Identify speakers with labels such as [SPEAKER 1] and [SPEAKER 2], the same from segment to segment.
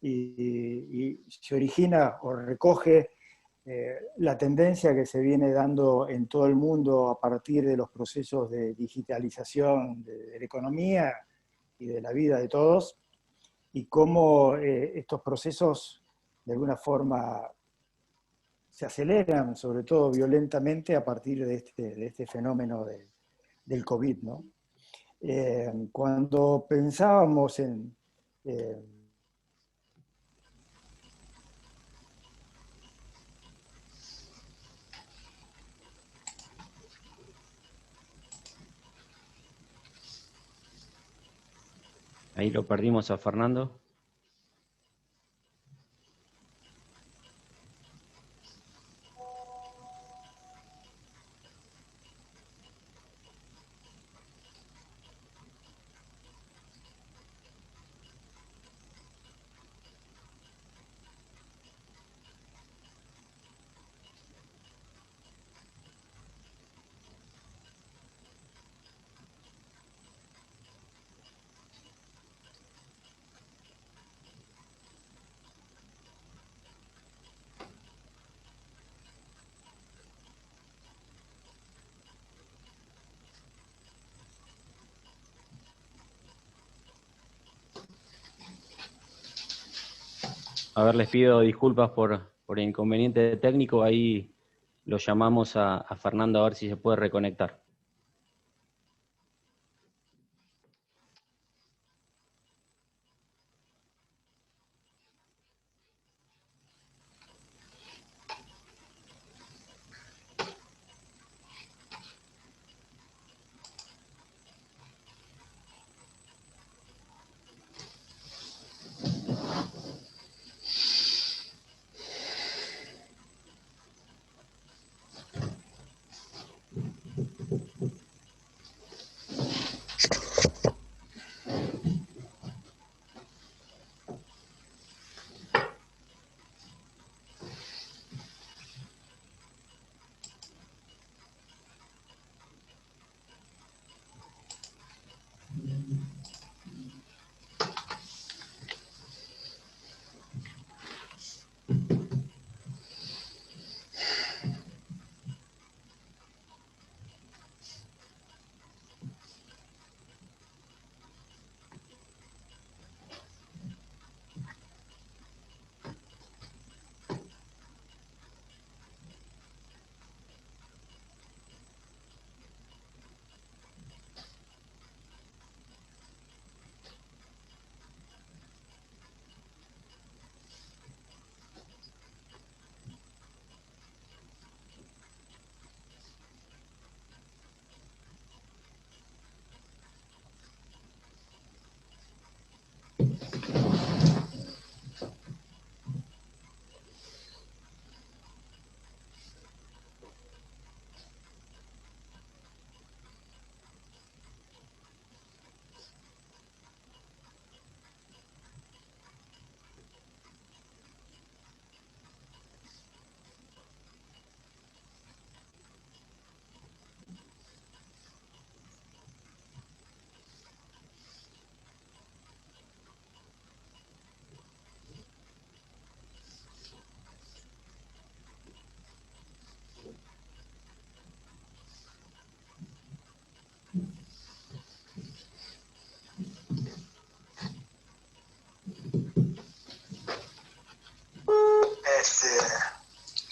[SPEAKER 1] y se origina o recoge la tendencia que se viene dando en todo el mundo a partir de los procesos de digitalización de la economía y de la vida de todos, y cómo estos procesos de alguna forma se aceleran, sobre todo violentamente, a partir de este fenómeno del COVID, ¿no? Cuando pensábamos en...
[SPEAKER 2] Ahí lo perdimos a Fernando. A ver, les pido disculpas por el inconveniente técnico. Ahí lo llamamos a Fernando a ver si se puede reconectar.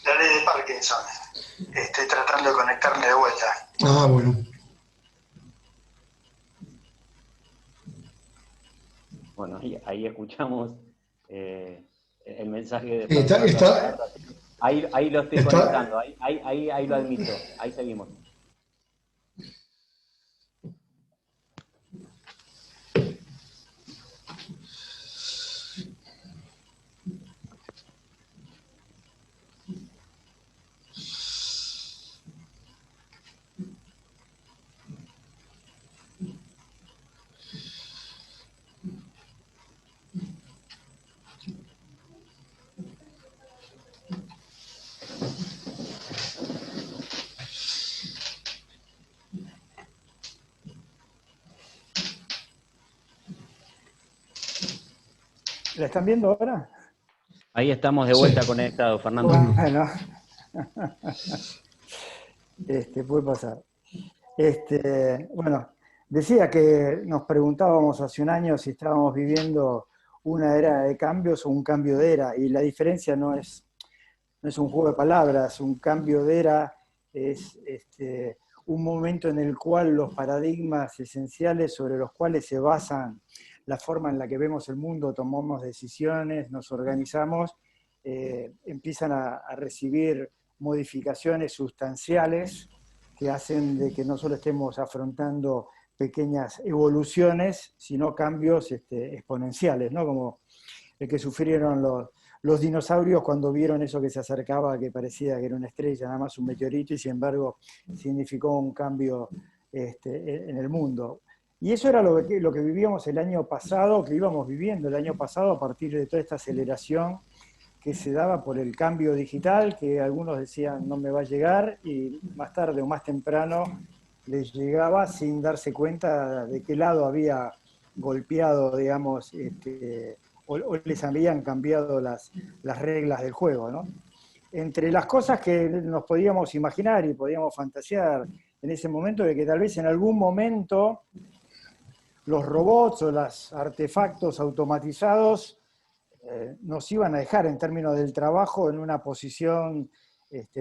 [SPEAKER 1] La ley de Parkinson. Estoy tratando de conectarme de vuelta.
[SPEAKER 3] Ah, bueno.
[SPEAKER 2] Bueno, ahí escuchamos el mensaje de
[SPEAKER 3] Está,
[SPEAKER 2] Fernando.
[SPEAKER 3] está,
[SPEAKER 2] Ahí lo estoy
[SPEAKER 3] está,
[SPEAKER 2] conectando, ahí lo admito. Ahí seguimos.
[SPEAKER 1] ¿La están viendo ahora?
[SPEAKER 2] Ahí estamos de vuelta conectados, Fernando.
[SPEAKER 1] Bueno, puede pasar. Bueno, decía que nos preguntábamos hace un año si estábamos viviendo una era de cambios o un cambio de era, y la diferencia no es un juego de palabras. Un cambio de era es un momento en el cual los paradigmas esenciales sobre los cuales se basan la forma en la que vemos el mundo, tomamos decisiones, nos organizamos, empiezan a recibir modificaciones sustanciales que hacen de que no solo estemos afrontando pequeñas evoluciones, sino cambios exponenciales, ¿no? Como el que sufrieron los dinosaurios cuando vieron eso que se acercaba, que parecía que era una estrella, nada más un meteorito, y sin embargo significó un cambio en el mundo. Y eso era lo que vivíamos el año pasado, que íbamos viviendo el año pasado a partir de toda esta aceleración que se daba por el cambio digital, que algunos decían no me va a llegar, y más tarde o más temprano les llegaba sin darse cuenta de qué lado había golpeado, digamos, o les habían cambiado las reglas del juego, ¿no? Entre las cosas que nos podíamos imaginar y podíamos fantasear en ese momento, de que tal vez en algún momento los robots o los artefactos automatizados nos iban a dejar en términos del trabajo en una posición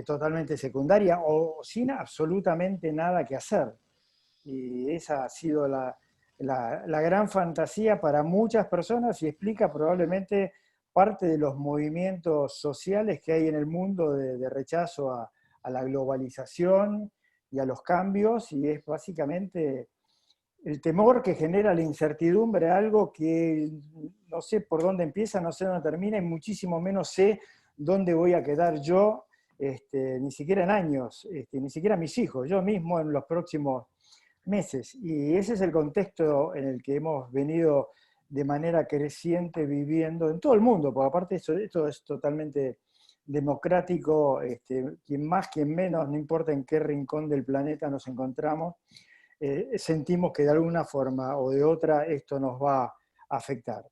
[SPEAKER 1] totalmente secundaria o sin absolutamente nada que hacer. Y esa ha sido la gran fantasía para muchas personas y explica probablemente parte de los movimientos sociales que hay en el mundo de rechazo a la globalización y a los cambios, y es básicamente el temor que genera la incertidumbre, algo que no sé por dónde empieza, no sé dónde termina, y muchísimo menos sé dónde voy a quedar yo, ni siquiera en años, ni siquiera mis hijos, yo mismo en los próximos meses. Y ese es el contexto en el que hemos venido de manera creciente viviendo en todo el mundo, porque aparte esto es totalmente democrático, quien más, quien menos, no importa en qué rincón del planeta nos encontramos, sentimos que de alguna forma o de otra esto nos va a afectar.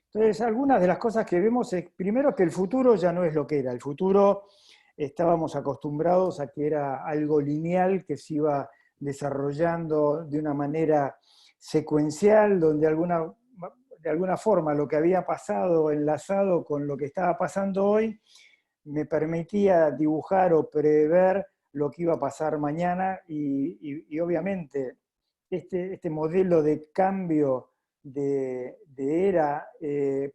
[SPEAKER 1] Entonces, algunas de las cosas que vemos es, primero, que el futuro ya no es lo que era. El futuro estábamos acostumbrados a que era algo lineal, que se iba desarrollando de una manera secuencial, donde de alguna forma lo que había pasado enlazado con lo que estaba pasando hoy me permitía dibujar o prever lo que iba a pasar mañana, y obviamente este modelo de cambio de era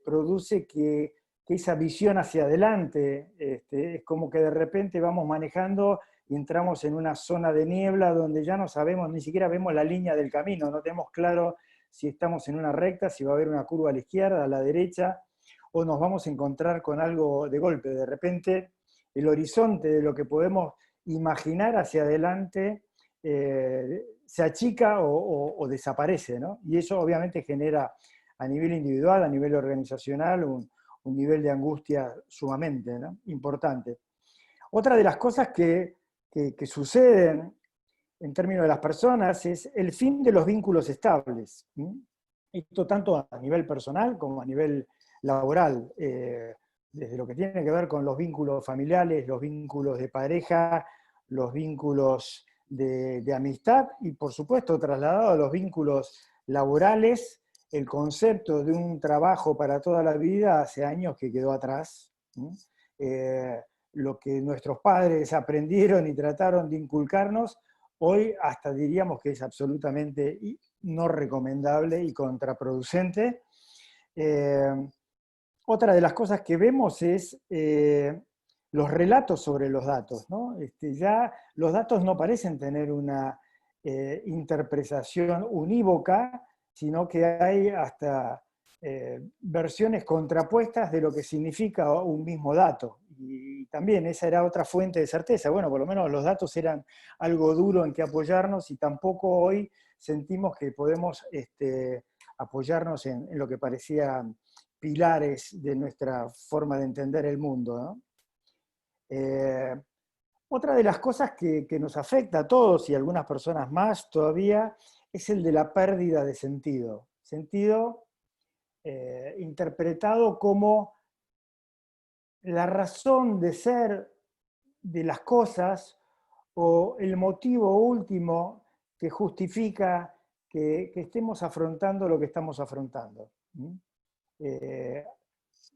[SPEAKER 1] produce que esa visión hacia adelante es como que de repente vamos manejando y entramos en una zona de niebla donde ya no sabemos, ni siquiera vemos la línea del camino, no tenemos claro si estamos en una recta, si va a haber una curva a la izquierda, a la derecha, o nos vamos a encontrar con algo de golpe. De repente el horizonte de lo que podemos imaginar hacia adelante se achica o desaparece, ¿no? Y eso obviamente genera a nivel individual, a nivel organizacional, un nivel de angustia sumamente, ¿no?, importante. Otra de las cosas que suceden en términos de las personas es el fin de los vínculos estables. Esto tanto a nivel personal como a nivel laboral, desde lo que tiene que ver con los vínculos familiares, los vínculos de pareja, los vínculos de amistad, y por supuesto trasladado a los vínculos laborales, el concepto de un trabajo para toda la vida hace años que quedó atrás. Lo que nuestros padres aprendieron y trataron de inculcarnos, hoy hasta diríamos que es absolutamente no recomendable y contraproducente. Otra de las cosas que vemos es los relatos sobre los datos, ¿no? Ya los datos no parecen tener una interpretación unívoca, sino que hay hasta versiones contrapuestas de lo que significa un mismo dato. Y también esa era otra fuente de certeza. Bueno, por lo menos los datos eran algo duro en que apoyarnos, y tampoco hoy sentimos que podemos apoyarnos en lo que parecían pilares de nuestra forma de entender el mundo, ¿no? Otra de las cosas que nos afecta a todos y a algunas personas más todavía es el de la pérdida de sentido. Sentido interpretado como la razón de ser de las cosas o el motivo último que justifica que estemos afrontando lo que estamos afrontando.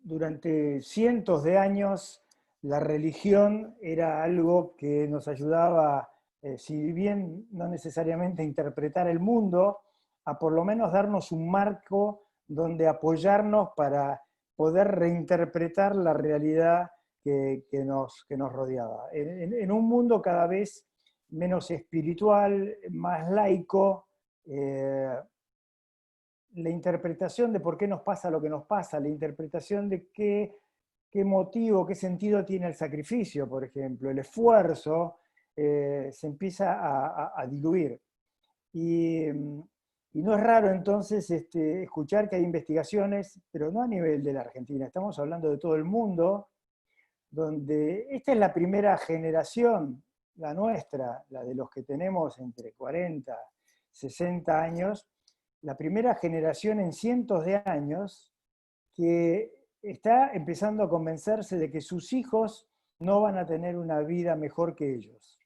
[SPEAKER 1] Durante cientos de años la religión era algo que nos ayudaba, si bien no necesariamente a interpretar el mundo, a por lo menos darnos un marco donde apoyarnos para poder reinterpretar la realidad que nos rodeaba. En un mundo cada vez menos espiritual, más laico, la interpretación de por qué nos pasa lo que nos pasa, la interpretación de qué motivo, qué sentido tiene el sacrificio, por ejemplo, el esfuerzo, se empieza a diluir. Y no es raro entonces escuchar que hay investigaciones, pero no a nivel de la Argentina, estamos hablando de todo el mundo, donde esta es la primera generación, la nuestra, la de los que tenemos entre 40, 60 años, la primera generación en cientos de años que está empezando a convencerse de que sus hijos no van a tener una vida mejor que ellos.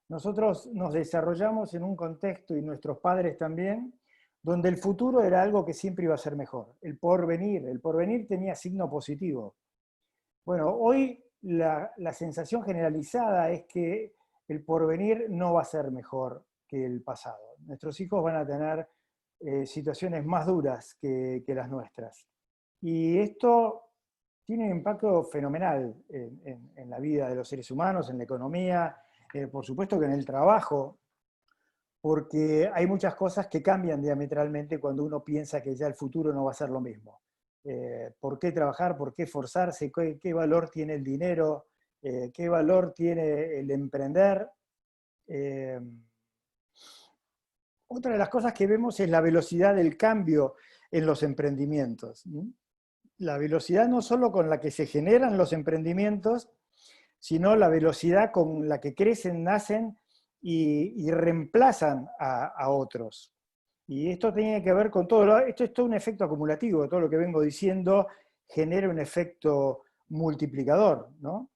[SPEAKER 1] Nosotros nos desarrollamos en un contexto, y nuestros padres también, donde el futuro era algo que siempre iba a ser mejor. El porvenir tenía signo positivo. Bueno, hoy la sensación generalizada es que el porvenir no va a ser mejor que el pasado. Nuestros hijos van a tener situaciones más duras que las nuestras. Y esto tiene un impacto fenomenal en la vida de los seres humanos, en la economía, por supuesto que en el trabajo, porque hay muchas cosas que cambian diametralmente cuando uno piensa que ya el futuro no va a ser lo mismo. ¿Por qué trabajar? ¿Por qué esforzarse? ¿Qué valor tiene el dinero? ¿Qué valor tiene el emprender? Otra de las cosas que vemos es la velocidad del cambio en los emprendimientos. La velocidad no solo con la que se generan los emprendimientos, sino la velocidad con la que crecen, nacen y reemplazan a otros. Y esto tiene que ver con todo, esto es todo un efecto acumulativo, todo lo que vengo diciendo genera un efecto multiplicador, ¿no?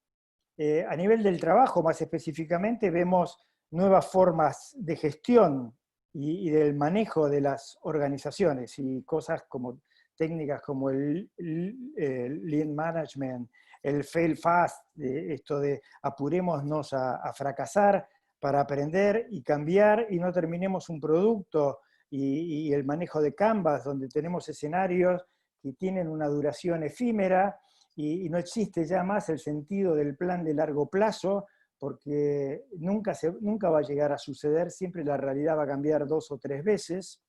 [SPEAKER 1] A nivel del trabajo, más específicamente, vemos nuevas formas de gestión y del manejo de las organizaciones y cosas como técnicas como el Lean Management, el Fail Fast, esto de apurémonos a fracasar para aprender y cambiar y no terminemos un producto, y el manejo de Canvas, donde tenemos escenarios que tienen una duración efímera, y no existe ya más el sentido del plan de largo plazo, porque nunca va a llegar a suceder, siempre la realidad va a cambiar 2 o 3 veces.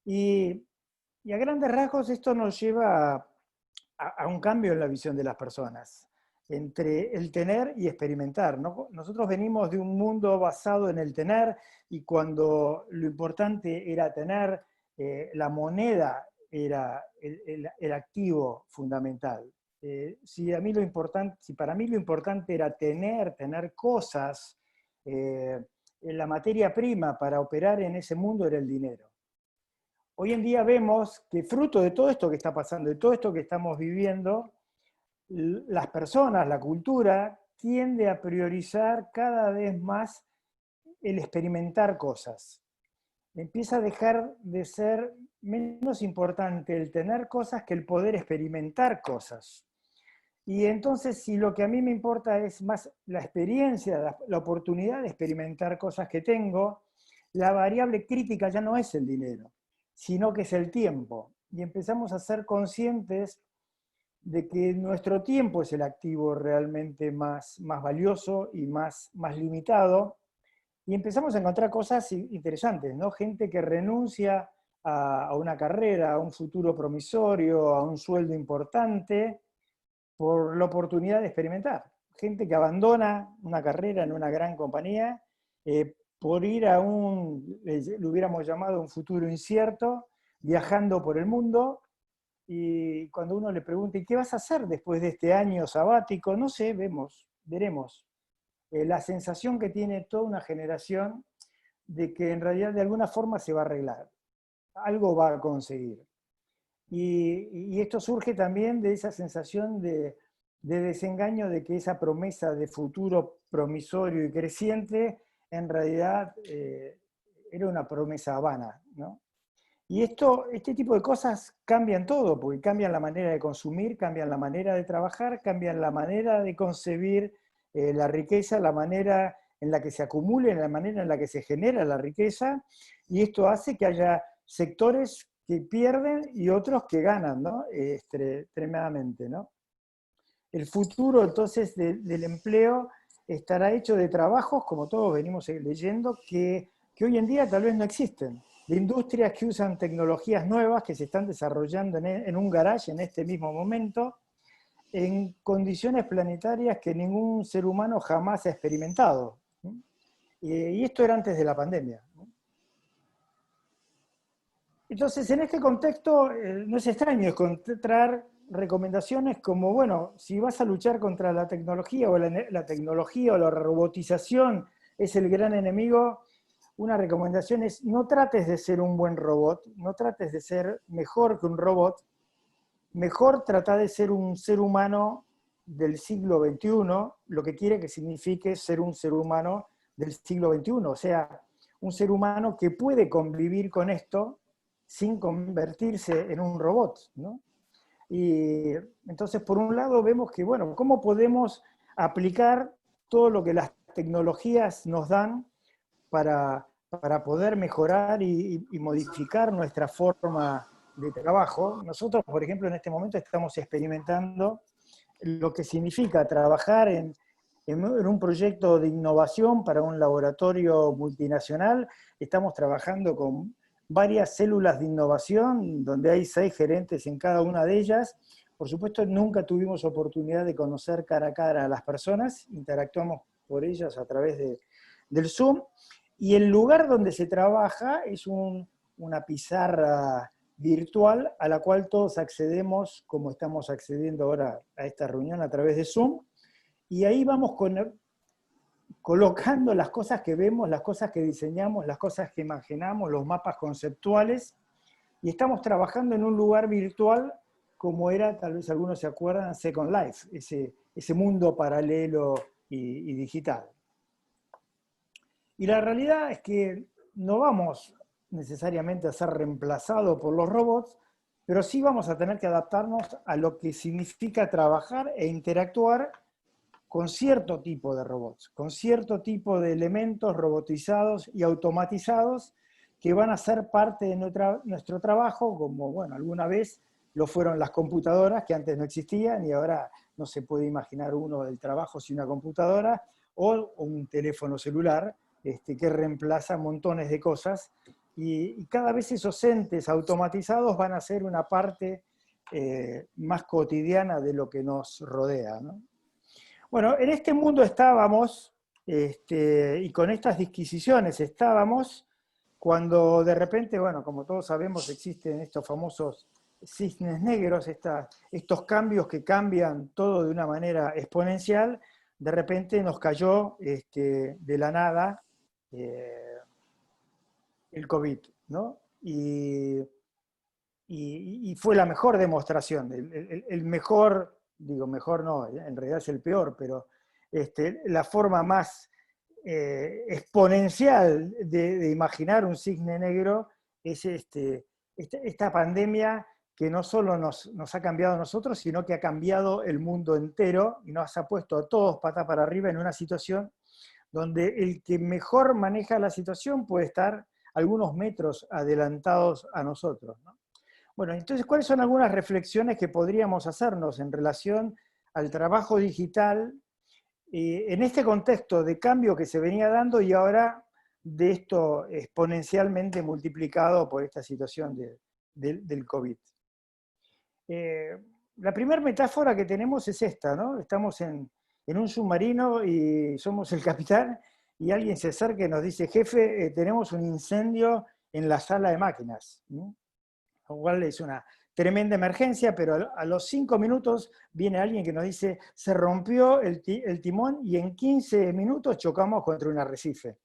[SPEAKER 1] Y a grandes rasgos esto nos lleva a un cambio en la visión de las personas, entre el tener y experimentar, ¿no? Nosotros venimos de un mundo basado en el tener, y cuando lo importante era tener, la moneda era el activo fundamental. Si para mí lo importante era tener cosas, la materia prima para operar en ese mundo era el dinero. Hoy en día vemos que fruto de todo esto que está pasando, de todo esto que estamos viviendo, las personas, la cultura, tiende a priorizar cada vez más el experimentar cosas. Empieza a dejar de ser menos importante el tener cosas que el poder experimentar cosas. Y entonces, si lo que a mí me importa es más la experiencia, la oportunidad de experimentar cosas que tengo, la variable crítica ya no es el dinero, sino que es el tiempo. Y empezamos a ser conscientes de que nuestro tiempo es el activo realmente más valioso y más limitado, y empezamos a encontrar cosas interesantes, ¿no? Gente que renuncia a una carrera, a un futuro promisorio, a un sueldo importante, por la oportunidad de experimentar. Gente que abandona una carrera en una gran compañía por ir a lo hubiéramos llamado un futuro incierto, viajando por el mundo, y cuando uno le pregunta, ¿y qué vas a hacer después de este año sabático? No sé, veremos. La sensación que tiene toda una generación de que en realidad de alguna forma se va a arreglar, algo va a conseguir. Y esto surge también de esa sensación de desengaño de que esa promesa de futuro promisorio y creciente en realidad era una promesa vana, ¿no? Y este tipo de cosas cambian todo, porque cambian la manera de consumir, cambian la manera de trabajar, cambian la manera de concebir la riqueza, la manera en la que se acumula, la manera en la que se genera la riqueza, y esto hace que haya sectores que pierden y otros que ganan, ¿no? Tremendamente, ¿no? El futuro, entonces, del empleo estará hecho de trabajos, como todos venimos leyendo, que hoy en día tal vez no existen, de industrias que usan tecnologías nuevas que se están desarrollando en un garage en este mismo momento, en condiciones planetarias que ningún ser humano jamás ha experimentado. Y esto era antes de la pandemia. Entonces, en este contexto, no es extraño encontrar recomendaciones como, bueno, si vas a luchar contra la tecnología o la tecnología o la robotización es el gran enemigo, una recomendación es no trates de ser un buen robot, no trates de ser mejor que un robot, mejor trata de ser un ser humano del siglo XXI, lo que quiere que signifique ser un ser humano del siglo XXI, o sea, un ser humano que puede convivir con esto sin convertirse en un robot, ¿no? Y entonces, por un lado, vemos que, bueno, ¿cómo podemos aplicar todo lo que las tecnologías nos dan para poder mejorar y modificar nuestra forma de trabajo? Nosotros, por ejemplo, en este momento estamos experimentando lo que significa trabajar en un proyecto de innovación para un laboratorio multinacional. Estamos trabajando con varias células de innovación, donde hay 6 gerentes en cada una de ellas. Por supuesto, nunca tuvimos oportunidad de conocer cara a cara a las personas, interactuamos por ellas a través del Zoom, y el lugar donde se trabaja es una pizarra virtual a la cual todos accedemos, como estamos accediendo ahora a esta reunión a través de Zoom, y ahí vamos colocando las cosas que vemos, las cosas que diseñamos, las cosas que imaginamos, los mapas conceptuales, y estamos trabajando en un lugar virtual como era, tal vez algunos se acuerdan, Second Life, ese mundo paralelo y digital. Y la realidad es que no vamos necesariamente a ser reemplazados por los robots, pero sí vamos a tener que adaptarnos a lo que significa trabajar e interactuar con cierto tipo de robots, con cierto tipo de elementos robotizados y automatizados que van a ser parte de nuestro trabajo, como, bueno, alguna vez lo fueron las computadoras, que antes no existían, y ahora no se puede imaginar uno del trabajo sin una computadora, o un teléfono celular, que reemplaza montones de cosas, y cada vez esos entes automatizados van a ser una parte más cotidiana de lo que nos rodea, ¿no? Bueno, en este mundo estábamos, y con estas disquisiciones estábamos, cuando de repente, bueno, como todos sabemos, existen estos famosos cisnes negros, estos cambios que cambian todo de una manera exponencial. De repente nos cayó de la nada el COVID, ¿no? Y fue la mejor demostración, el mejor, digo mejor no, en realidad es el peor, pero la forma más exponencial de imaginar un cisne negro es esta pandemia que no solo nos ha cambiado a nosotros, sino que ha cambiado el mundo entero y nos ha puesto a todos patas para arriba en una situación donde el que mejor maneja la situación puede estar algunos metros adelantados a nosotros, ¿no? Bueno, entonces, ¿cuáles son algunas reflexiones que podríamos hacernos en relación al trabajo digital en este contexto de cambio que se venía dando y ahora de esto exponencialmente multiplicado por esta situación del COVID? La primera metáfora que tenemos es esta, ¿no? Estamos en un submarino y somos el capitán y alguien se acerca y nos dice, jefe, tenemos un incendio en la sala de máquinas, ¿no? Lo cual es una tremenda emergencia, pero a los 5 minutos viene alguien que nos dice, se rompió el timón y en 15 minutos chocamos contra un arrecife.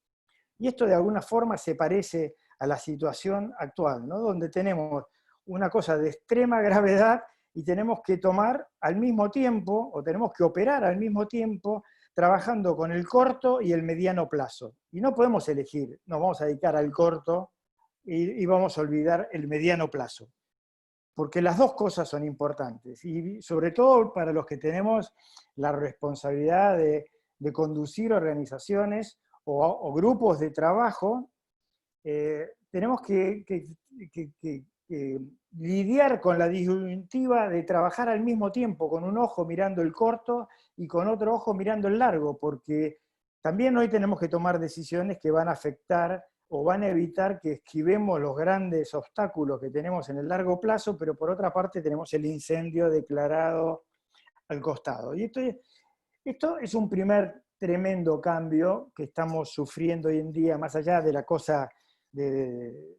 [SPEAKER 1] Y esto de alguna forma se parece a la situación actual, ¿no? Donde tenemos una cosa de extrema gravedad y tenemos que tomar al mismo tiempo, o tenemos que operar al mismo tiempo, trabajando con el corto y el mediano plazo. Y no podemos elegir, nos vamos a dedicar al corto y vamos a olvidar el mediano plazo. Porque las dos cosas son importantes, y sobre todo para los que tenemos la responsabilidad de conducir organizaciones o grupos de trabajo, tenemos que lidiar con la disyuntiva de trabajar al mismo tiempo, con un ojo mirando el corto y con otro ojo mirando el largo, porque también hoy tenemos que tomar decisiones que van a afectar o van a evitar que esquivemos los grandes obstáculos que tenemos en el largo plazo, pero por otra parte tenemos el incendio declarado al costado. Y esto es un primer tremendo cambio que estamos sufriendo hoy en día, más allá de la cosa de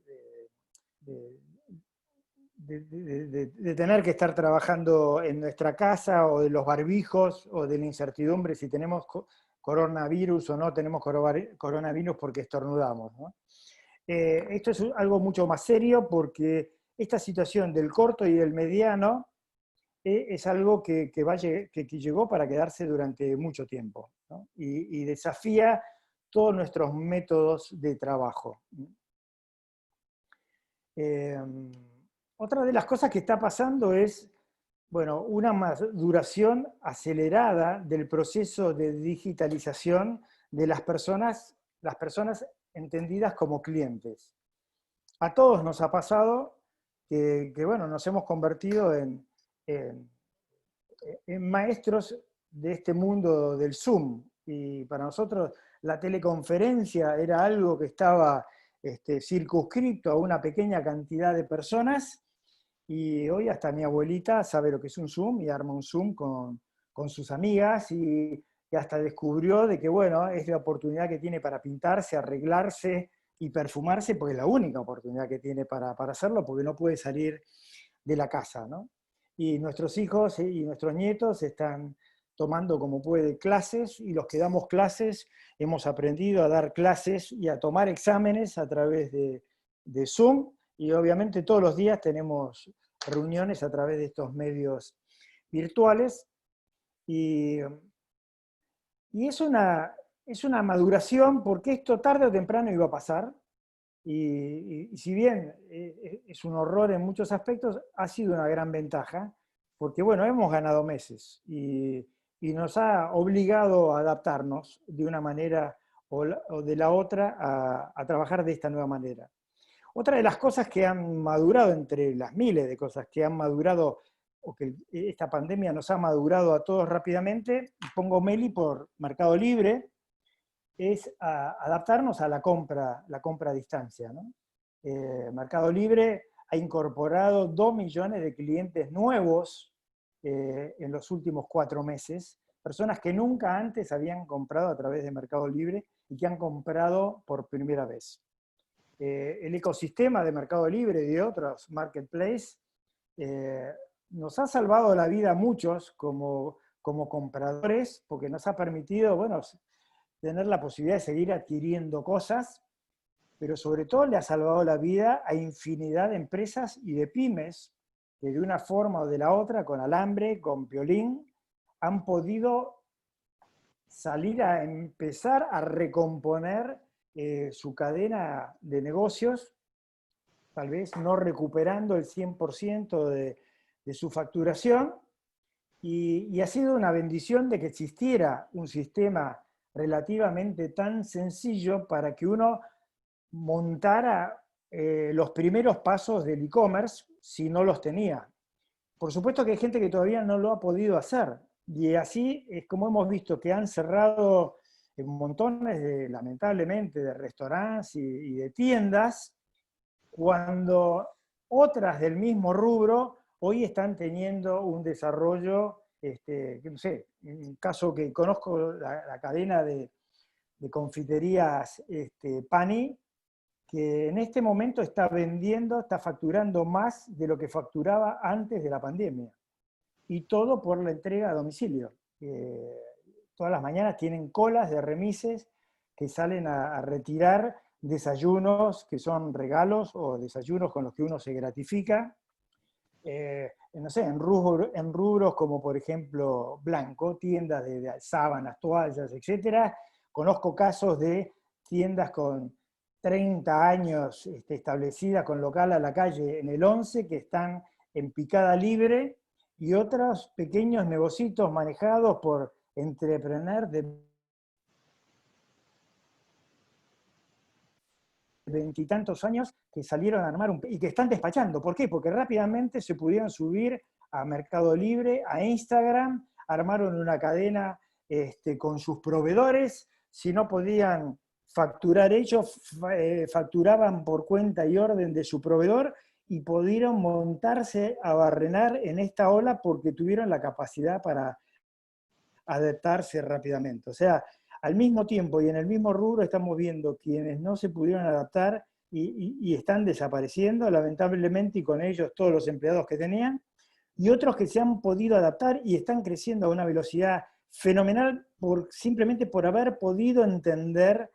[SPEAKER 1] tener que estar trabajando en nuestra casa, o de los barbijos, o de la incertidumbre si tenemos coronavirus o no tenemos coronavirus porque estornudamos, ¿no? Esto es algo mucho más serio, porque esta situación del corto y del mediano es algo que llegó para quedarse durante mucho tiempo, ¿no? Y desafía todos nuestros métodos de trabajo. Otra de las cosas que está pasando es, bueno, una maduración acelerada del proceso de digitalización de las personas entendidas como clientes. A todos nos ha pasado que bueno, nos hemos convertido en maestros de este mundo del Zoom, y para nosotros la teleconferencia era algo que estaba circunscrito a una pequeña cantidad de personas, y hoy hasta mi abuelita sabe lo que es un Zoom y arma un Zoom con sus amigas, y hasta descubrió de que, bueno, es la oportunidad que tiene para pintarse, arreglarse y perfumarse, porque es la única oportunidad que tiene para hacerlo, porque no puede salir de la casa, ¿no? Y nuestros hijos y nuestros nietos están tomando como puede clases, y los que damos clases hemos aprendido a dar clases y a tomar exámenes a través de Zoom, y obviamente todos los días tenemos reuniones a través de estos medios virtuales, y es una maduración, porque esto tarde o temprano iba a pasar, y si bien es un horror en muchos aspectos, ha sido una gran ventaja, porque bueno, hemos ganado meses, y nos ha obligado a adaptarnos de una manera o de la otra a trabajar de esta nueva manera. Otra de las cosas que han madurado, entre las miles de cosas que han madurado, o que esta pandemia nos ha madurado a todos rápidamente, pongo Meli por Mercado Libre, es adaptarnos a la compra a distancia, ¿no? Mercado Libre ha incorporado 2 millones de clientes nuevos en los últimos 4 meses, personas que nunca antes habían comprado a través de Mercado Libre y que han comprado por primera vez. El ecosistema de Mercado Libre y de otros marketplaces nos ha salvado la vida a muchos como compradores, porque nos ha permitido, bueno, tener la posibilidad de seguir adquiriendo cosas, pero sobre todo le ha salvado la vida a infinidad de empresas y de pymes que de una forma o de la otra, con Alambre, con Piolín, han podido salir a empezar a recomponer su cadena de negocios, tal vez no recuperando el 100% de su facturación, y ha sido una bendición de que existiera un sistema relativamente tan sencillo para que uno montara los primeros pasos del e-commerce si no los tenía. Por supuesto que hay gente que todavía no lo ha podido hacer, y así es como hemos visto que han cerrado montones, lamentablemente, de restaurantes y de tiendas, cuando otras del mismo rubro hoy están teniendo un desarrollo, no sé, en un caso que conozco, la cadena de confiterías Pani, que en este momento está facturando más de lo que facturaba antes de la pandemia. Y todo por la entrega a domicilio. Todas las mañanas tienen colas de remises que salen a retirar desayunos que son regalos, o desayunos con los que uno se gratifica, no sé, en rubros como por ejemplo blanco, tiendas de sábanas, toallas, etcétera. Conozco casos de tiendas con 30 años establecidas con local a la calle en el 11 que están en picada libre, y otros pequeños negocios manejados por entrepreneurs de veintitantos años que salieron a armar y que están despachando. ¿Por qué? Porque rápidamente se pudieron subir a Mercado Libre, a Instagram, armaron una cadena con sus proveedores. Si no podían facturar ellos, facturaban por cuenta y orden de su proveedor, y pudieron montarse a barrenar en esta ola porque tuvieron la capacidad para adaptarse rápidamente. O sea, al mismo tiempo y en el mismo rubro estamos viendo quienes no se pudieron adaptar y están desapareciendo, lamentablemente, y con ellos todos los empleados que tenían, y otros que se han podido adaptar y están creciendo a una velocidad fenomenal simplemente por haber podido entender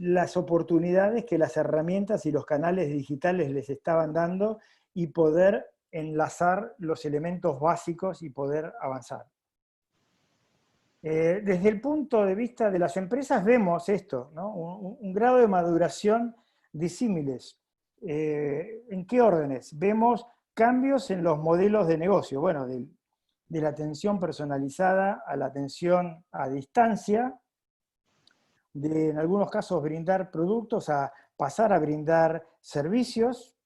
[SPEAKER 1] las oportunidades que las herramientas y los canales digitales les estaban dando, y poder enlazar los elementos básicos y poder avanzar. Desde el punto de vista de las empresas vemos esto, ¿no? Un grado de maduración disímiles. ¿En qué órdenes? Vemos cambios en los modelos de negocio, bueno, de la atención personalizada a la atención a distancia, de en algunos casos brindar productos a pasar a brindar servicios,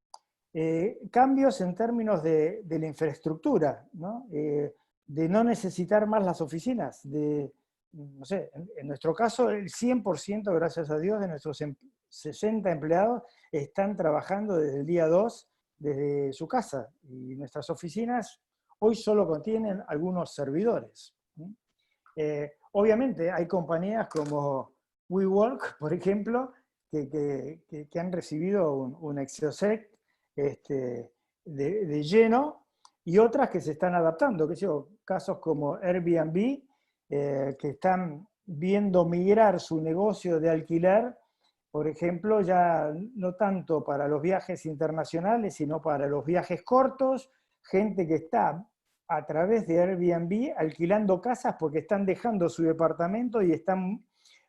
[SPEAKER 1] cambios en términos de la infraestructura, ¿no? De no necesitar más las oficinas, no sé, en nuestro caso el 100%, gracias a Dios, de nuestros 60 empleados están trabajando desde el día 2 desde su casa, y nuestras oficinas hoy solo contienen algunos servidores. Obviamente hay compañías como WeWork, por ejemplo, que han recibido un Exosec de lleno, y otras que se están adaptando, que son casos como Airbnb, que están viendo migrar su negocio de alquiler, por ejemplo, ya no tanto para los viajes internacionales, sino para los viajes cortos, gente que está a través de Airbnb alquilando casas porque están dejando su departamento y están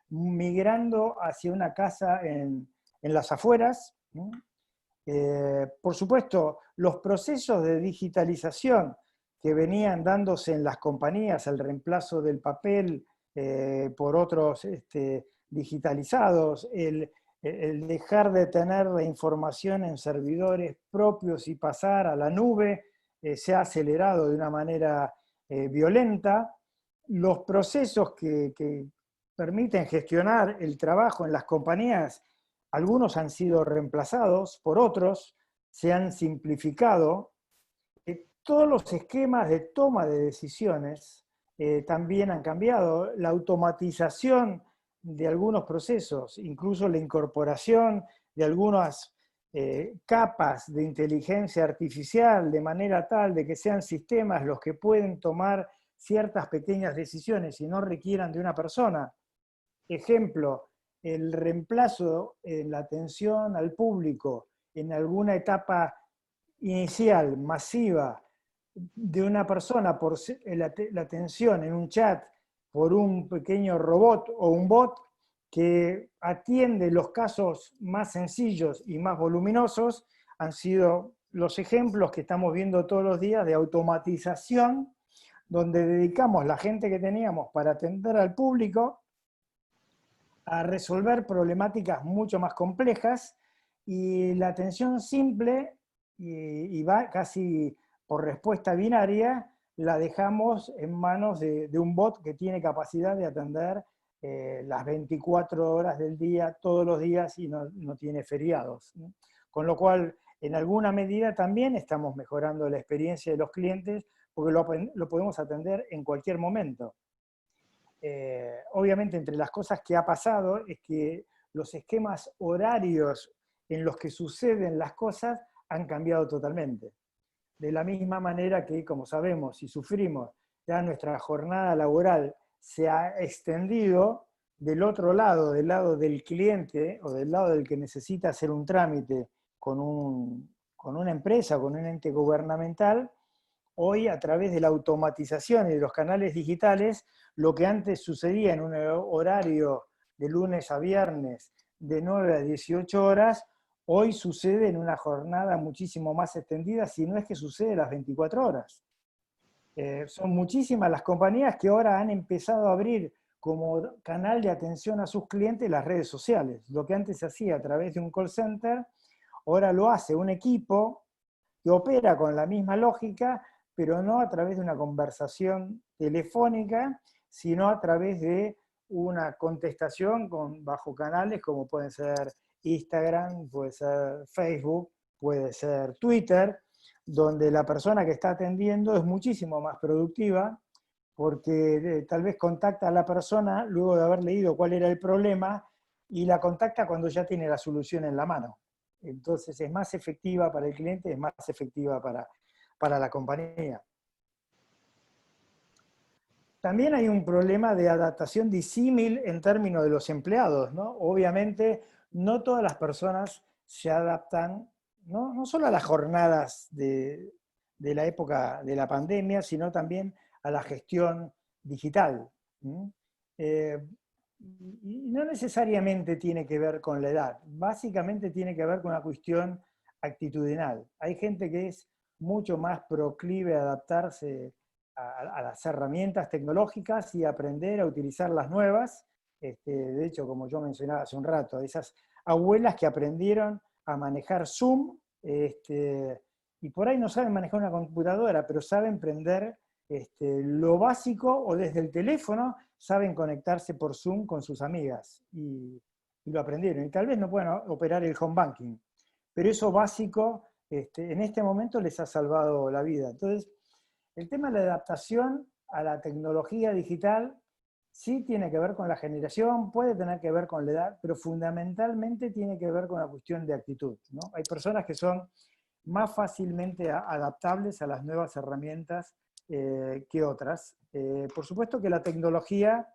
[SPEAKER 1] migrando hacia una casa en las afueras, ¿no? Por supuesto, los procesos de digitalización que venían dándose en las compañías, el reemplazo del papel por otros digitalizados, el dejar de tener la información en servidores propios y pasar a la nube, se ha acelerado de una manera violenta. Los procesos que permiten gestionar el trabajo en las compañías, algunos han sido reemplazados por otros, se han simplificado. Todos los esquemas de toma de decisiones también han cambiado. La automatización de algunos procesos, incluso la incorporación de algunas capas de inteligencia artificial, de manera tal de que sean sistemas los que pueden tomar ciertas pequeñas decisiones y no requieran de una persona. Ejemplo, el reemplazo en la atención al público en alguna etapa inicial, masiva, de una persona por la atención en un chat por un pequeño robot o un bot que atiende los casos más sencillos y más voluminosos, han sido los ejemplos que estamos viendo todos los días de automatización, donde dedicamos la gente que teníamos para atender al público a resolver problemáticas mucho más complejas, y la atención simple y va casi por respuesta binaria la dejamos en manos de un bot que tiene capacidad de atender las 24 horas del día, todos los días, y no tiene feriados, ¿no? Con lo cual, en alguna medida también estamos mejorando la experiencia de los clientes, porque lo podemos atender en cualquier momento. Obviamente, entre las cosas que ha pasado es que los esquemas horarios en los que suceden las cosas han cambiado totalmente. De la misma manera que, como sabemos y sufrimos, ya nuestra jornada laboral se ha extendido del otro lado, del lado del cliente o del lado del que necesita hacer un trámite con con una empresa, con un ente gubernamental, hoy a través de la automatización y de los canales digitales, lo que antes sucedía en un horario de lunes a viernes de 9 a 18 horas, hoy sucede en una jornada muchísimo más extendida, si no es que sucede las 24 horas. Son muchísimas las compañías que ahora han empezado a abrir como canal de atención a sus clientes las redes sociales. Lo que antes se hacía a través de un call center, ahora lo hace un equipo que opera con la misma lógica, pero no a través de una conversación telefónica, sino a través de una contestación bajo canales como pueden ser Instagram, puede ser Facebook, puede ser Twitter, donde la persona que está atendiendo es muchísimo más productiva, porque tal vez contacta a la persona luego de haber leído cuál era el problema, y la contacta cuando ya tiene la solución en la mano. Entonces es más efectiva para el cliente, es más efectiva para la compañía. También hay un problema de adaptación disímil en términos de los empleados, ¿no? Obviamente, no todas las personas se adaptan, no solo a las jornadas de la época de la pandemia, sino también a la gestión digital. Y no necesariamente tiene que ver con la edad, básicamente tiene que ver con una cuestión actitudinal. Hay gente que es mucho más proclive a adaptarse a las herramientas tecnológicas y aprender a utilizar las nuevas. De hecho, como yo mencionaba hace un rato, esas abuelas que aprendieron a manejar Zoom, y por ahí no saben manejar una computadora, pero saben prender lo básico, o desde el teléfono saben conectarse por Zoom con sus amigas, y lo aprendieron. Y tal vez no puedan operar el home banking, pero eso básico en este momento les ha salvado la vida. Entonces, el tema de la adaptación a la tecnología digital sí tiene que ver con la generación, puede tener que ver con la edad, pero fundamentalmente tiene que ver con la cuestión de actitud, ¿no? Hay personas que son más fácilmente adaptables a las nuevas herramientas que otras. Por supuesto que la tecnología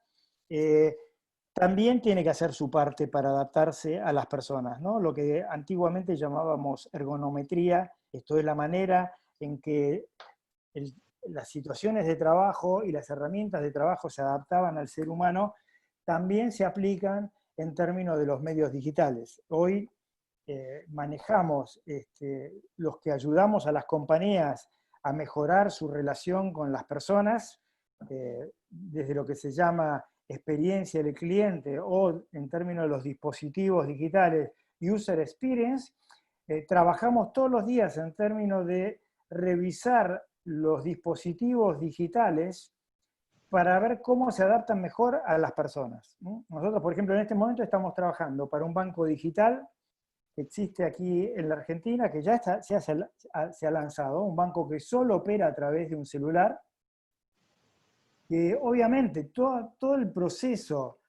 [SPEAKER 1] también tiene que hacer su parte para adaptarse a las personas, ¿no? Lo que antiguamente llamábamos ergonometría, esto es la manera en que las situaciones de trabajo y las herramientas de trabajo se adaptaban al ser humano, también se aplican en términos de los medios digitales. Hoy manejamos, los que ayudamos a las compañías a mejorar su relación con las personas, desde lo que se llama experiencia del cliente, o en términos de los dispositivos digitales, user experience. Trabajamos todos los días en términos de revisar los dispositivos digitales para ver cómo se adaptan mejor a las personas. Nosotros, por ejemplo, en este momento estamos trabajando para un banco digital que existe aquí en la Argentina, que ya se ha lanzado, un banco que solo opera a través de un celular, que obviamente todo el proceso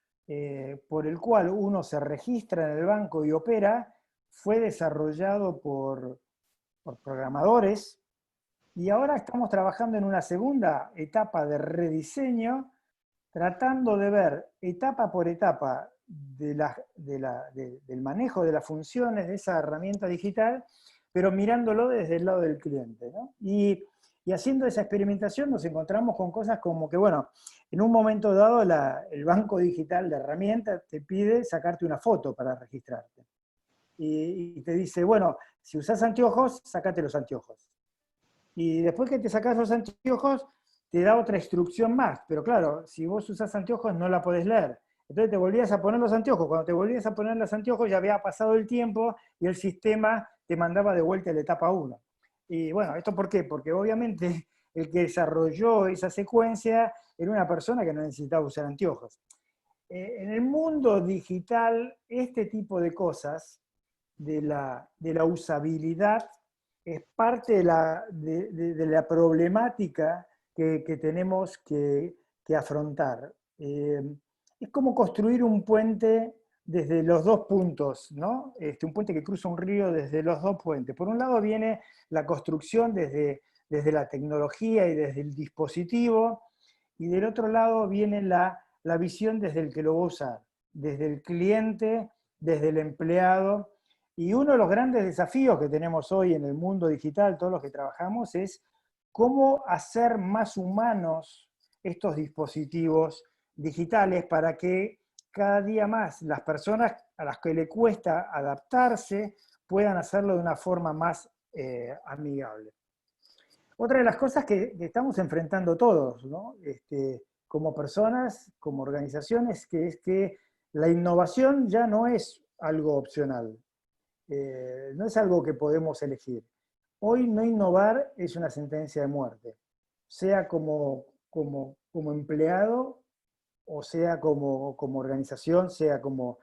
[SPEAKER 1] por el cual uno se registra en el banco y opera fue desarrollado por programadores, y ahora estamos trabajando en una segunda etapa de rediseño, tratando de ver etapa por etapa del manejo de las funciones de esa herramienta digital, pero mirándolo desde el lado del cliente, ¿no? Y haciendo esa experimentación nos encontramos con cosas como que, bueno, en un momento dado el banco digital de herramientas te pide sacarte una foto para registrarte. Y te dice, bueno, si usás anteojos, sacate los anteojos. Y después que te sacás los anteojos, te da otra instrucción más. Pero claro, si vos usás anteojos no la podés leer. Entonces te volvías a poner los anteojos. Cuando te volvías a poner los anteojos ya había pasado el tiempo y el sistema te mandaba de vuelta a la etapa 1. Y bueno, ¿esto por qué? Porque obviamente el que desarrolló esa secuencia era una persona que no necesitaba usar anteojos. En el mundo digital, este tipo de cosas, de la usabilidad, es parte de la problemática que tenemos que afrontar. Es como construir un puente desde los dos puntos, ¿no? Un puente que cruza un río desde los dos puentes. Por un lado viene la construcción desde la tecnología y desde el dispositivo, y del otro lado viene la visión desde el que lo va a usar, desde el cliente, desde el empleado. Y uno de los grandes desafíos que tenemos hoy en el mundo digital, todos los que trabajamos, es cómo hacer más humanos estos dispositivos digitales para que cada día más las personas a las que le cuesta adaptarse puedan hacerlo de una forma más amigable. Otra de las cosas que estamos enfrentando todos, ¿no? Como personas, como organizaciones, que es que la innovación ya no es algo opcional, no es algo que podemos elegir. Hoy no innovar es una sentencia de muerte, sea como empleado o sea como organización, sea como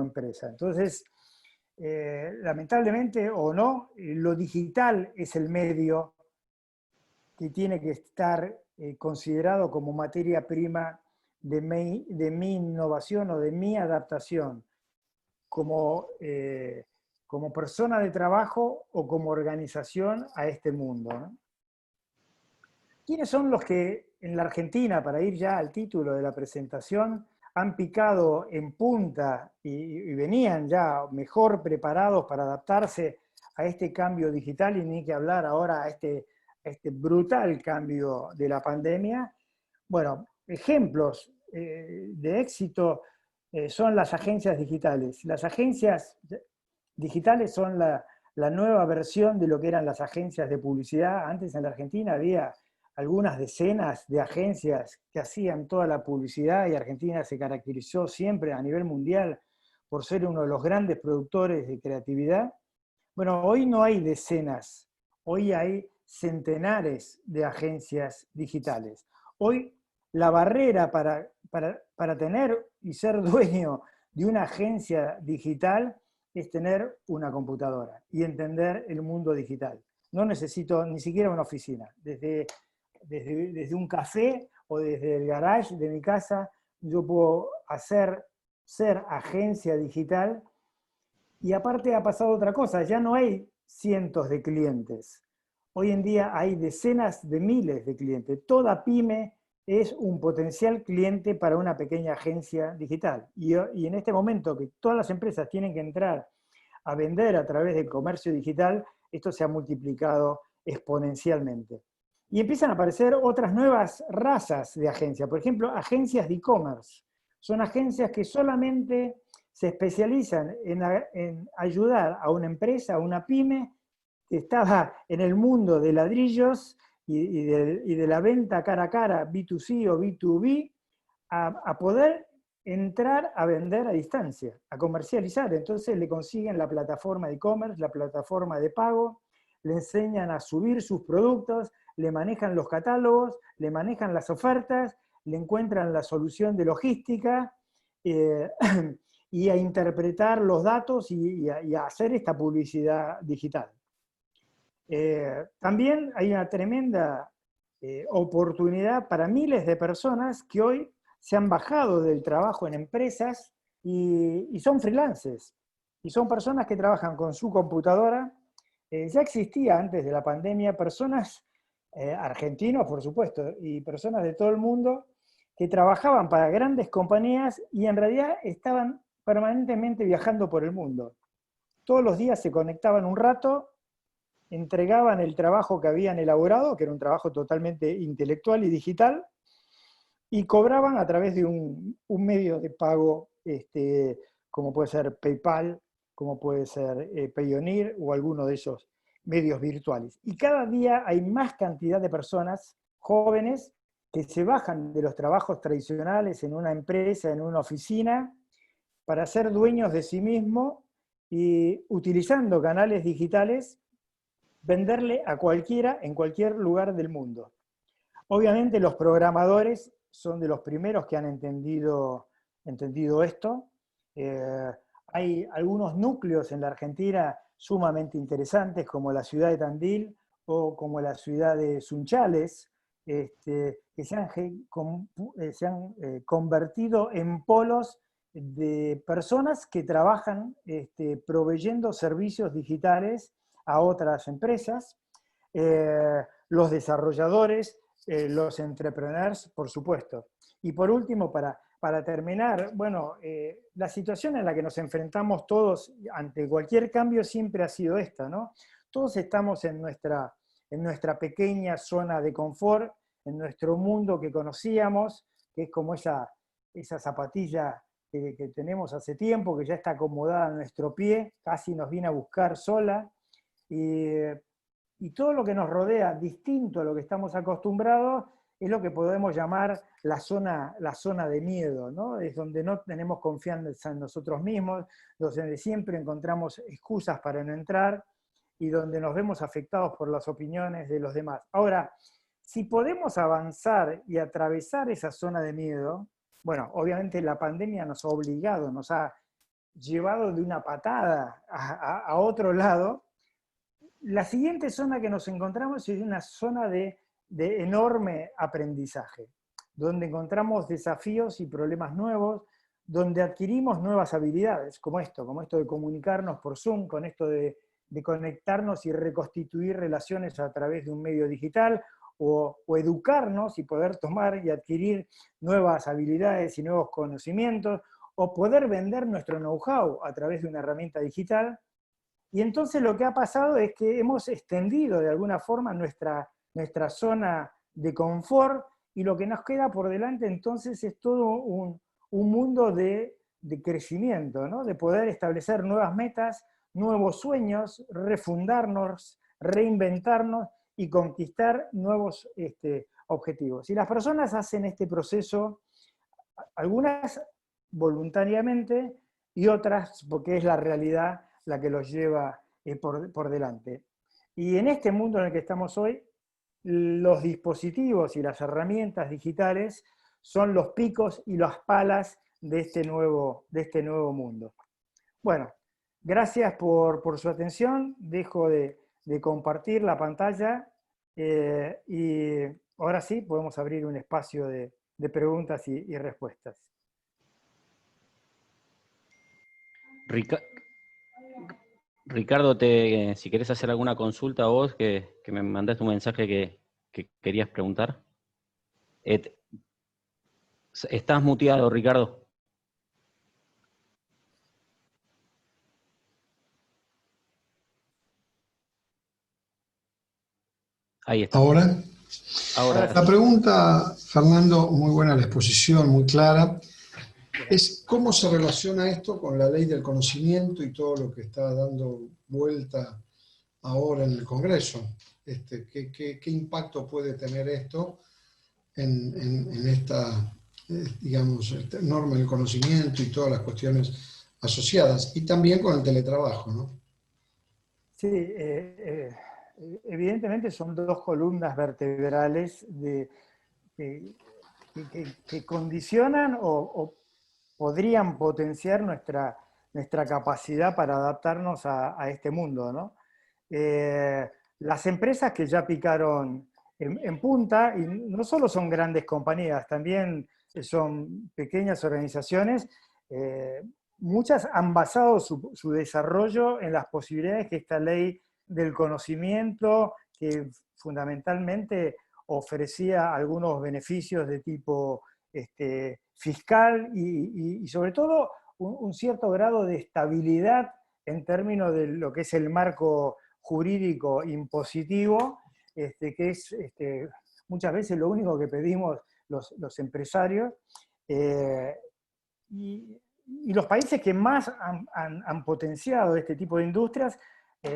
[SPEAKER 1] empresa. Entonces, lamentablemente o no, lo digital es el medio que tiene que estar considerado como materia prima de mi innovación o de mi adaptación como persona de trabajo o como organización a este mundo, ¿no? ¿Quiénes son los que en la Argentina, para ir ya al título de la presentación, han picado en punta y venían ya mejor preparados para adaptarse a este cambio digital, y ni que hablar ahora a este brutal cambio de la pandemia? Bueno, ejemplos de éxito son las agencias digitales. Las agencias digitales son la nueva versión de lo que eran las agencias de publicidad. Antes en la Argentina había algunas decenas de agencias que hacían toda la publicidad, y Argentina se caracterizó siempre a nivel mundial por ser uno de los grandes productores de creatividad. Bueno, hoy no hay decenas, hoy hay centenares de agencias digitales. Hoy la barrera para tener y ser dueño de una agencia digital es tener una computadora y entender el mundo digital. No necesito ni siquiera una oficina. Desde un café o desde el garage de mi casa, yo puedo ser agencia digital. Y aparte ha pasado otra cosa, ya no hay cientos de clientes. Hoy en día hay decenas de miles de clientes. Toda pyme es un potencial cliente para una pequeña agencia digital. Y en este momento que todas las empresas tienen que entrar a vender a través del comercio digital, esto se ha multiplicado exponencialmente. Y empiezan a aparecer otras nuevas razas de agencias. Por ejemplo, agencias de e-commerce. Son agencias que solamente se especializan en ayudar a una empresa, a una pyme, que estaba en el mundo de ladrillos y de la venta cara a cara, B2C o B2B, a poder entrar a vender a distancia, a comercializar. Entonces le consiguen la plataforma de e-commerce, la plataforma de pago, le enseñan a subir sus productos, le manejan los catálogos, le manejan las ofertas, le encuentran la solución de logística, y a interpretar los datos y a hacer esta publicidad digital. También hay una tremenda oportunidad para miles de personas que hoy se han bajado del trabajo en empresas y son freelancers. Y son personas que trabajan con su computadora. Ya existía antes de la pandemia personas, argentinos por supuesto, y personas de todo el mundo, que trabajaban para grandes compañías y en realidad estaban permanentemente viajando por el mundo. Todos los días se conectaban un rato, entregaban el trabajo que habían elaborado, que era un trabajo totalmente intelectual y digital, y cobraban a través de un medio de pago, como puede ser PayPal, como puede ser Payoneer o alguno de esos medios virtuales. Y cada día hay más cantidad de personas jóvenes que se bajan de los trabajos tradicionales en una empresa, en una oficina, para ser dueños de sí mismos y, utilizando canales digitales, venderle a cualquiera en cualquier lugar del mundo. Obviamente los programadores son de los primeros que han entendido esto. Hay algunos núcleos en la Argentina sumamente interesantes, como la ciudad de Tandil o como la ciudad de Sunchales, que se han convertido en polos de personas que trabajan proveyendo servicios digitales a otras empresas. Los desarrolladores, los entrepreneurs, por supuesto. Y por último, para para terminar, bueno, la situación en la que nos enfrentamos todos ante cualquier cambio siempre ha sido esta, ¿no? Todos estamos en nuestra pequeña zona de confort, en nuestro mundo que conocíamos, que es como esa zapatilla que tenemos hace tiempo, que ya está acomodada en nuestro pie, casi nos viene a buscar sola, y todo lo que nos rodea, distinto a lo que estamos acostumbrados, es lo que podemos llamar la zona de miedo, ¿no? Es donde no tenemos confianza en nosotros mismos, donde siempre encontramos excusas para no entrar y donde nos vemos afectados por las opiniones de los demás. Ahora, si podemos avanzar y atravesar esa zona de miedo, bueno, obviamente la pandemia nos ha obligado, nos ha llevado de una patada a otro lado. La siguiente zona que nos encontramos es una zona de enorme aprendizaje, donde encontramos desafíos y problemas nuevos, donde adquirimos nuevas habilidades, como esto de comunicarnos por Zoom, con esto de conectarnos y reconstituir relaciones a través de un medio digital, o educarnos y poder tomar y adquirir nuevas habilidades y nuevos conocimientos, o poder vender nuestro know-how a través de una herramienta digital. Y entonces lo que ha pasado es que hemos extendido de alguna forma nuestra zona de confort, y lo que nos queda por delante entonces es todo un mundo de crecimiento, ¿no? De poder establecer nuevas metas, nuevos sueños, refundarnos, reinventarnos y conquistar nuevos objetivos. Y las personas hacen este proceso, algunas voluntariamente y otras porque es la realidad la que los lleva por delante. Y en este mundo en el que estamos hoy, los dispositivos y las herramientas digitales son los picos y las palas de este nuevo mundo. Bueno, gracias por su atención. Dejo de compartir la pantalla y ahora sí podemos abrir un espacio de preguntas y respuestas.
[SPEAKER 2] Ricardo, si querés hacer alguna consulta a vos, que me mandaste un mensaje que querías preguntar. Estás muteado, Ricardo. Ahí está.
[SPEAKER 3] Ahora
[SPEAKER 2] La
[SPEAKER 3] sí. Pregunta, Fernando, muy buena la exposición, muy clara, es cómo se relaciona esto con la ley del conocimiento y todo lo que está dando vuelta ahora en el Congreso. ¿Qué impacto puede tener esto en esta, digamos, norma del conocimiento y todas las cuestiones asociadas? Y también con el teletrabajo, ¿no?
[SPEAKER 1] Sí, evidentemente son dos columnas vertebrales que condicionan o podrían potenciar nuestra capacidad para adaptarnos a este mundo, ¿no? Las empresas que ya picaron en punta, y no solo son grandes compañías, también son pequeñas organizaciones, muchas han basado su desarrollo en las posibilidades que esta ley del conocimiento, que fundamentalmente ofrecía algunos beneficios de tipo fiscal y sobre todo un cierto grado de estabilidad en términos de lo que es el marco jurídico impositivo, que es muchas veces lo único que pedimos los empresarios. Y los países que más han potenciado este tipo de industrias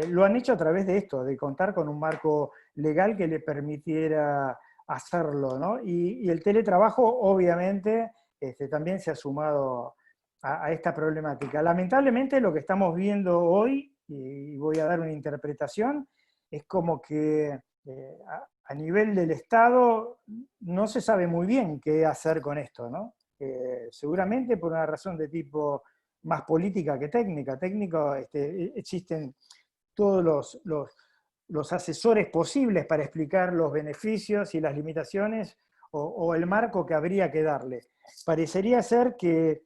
[SPEAKER 1] lo han hecho a través de esto, de contar con un marco legal que le permitiera hacerlo, ¿no? Y el teletrabajo, obviamente, también se ha sumado a esta problemática. Lamentablemente, lo que estamos viendo hoy, y voy a dar una interpretación, es como que a nivel del Estado no se sabe muy bien qué hacer con esto, ¿no? Seguramente por una razón de tipo más política que técnica. Técnico, existen todos los asesores posibles para explicar los beneficios y las limitaciones o el marco que habría que darle. Parecería ser que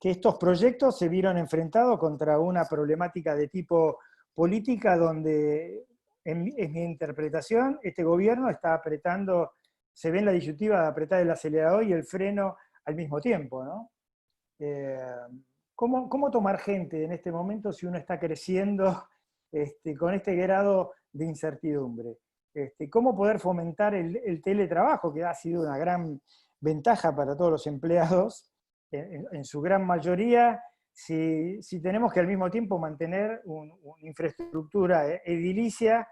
[SPEAKER 1] estos proyectos se vieron enfrentados contra una problemática de tipo política donde, en mi interpretación, este gobierno está apretando, se ve en la disyuntiva de apretar el acelerador y el freno al mismo tiempo, ¿no? ¿Cómo tomar gente en este momento si uno está creciendo con este grado de incertidumbre? ¿Cómo poder fomentar el teletrabajo, que ha sido una gran ventaja para todos los empleados, en su gran mayoría, si tenemos que al mismo tiempo mantener una infraestructura edilicia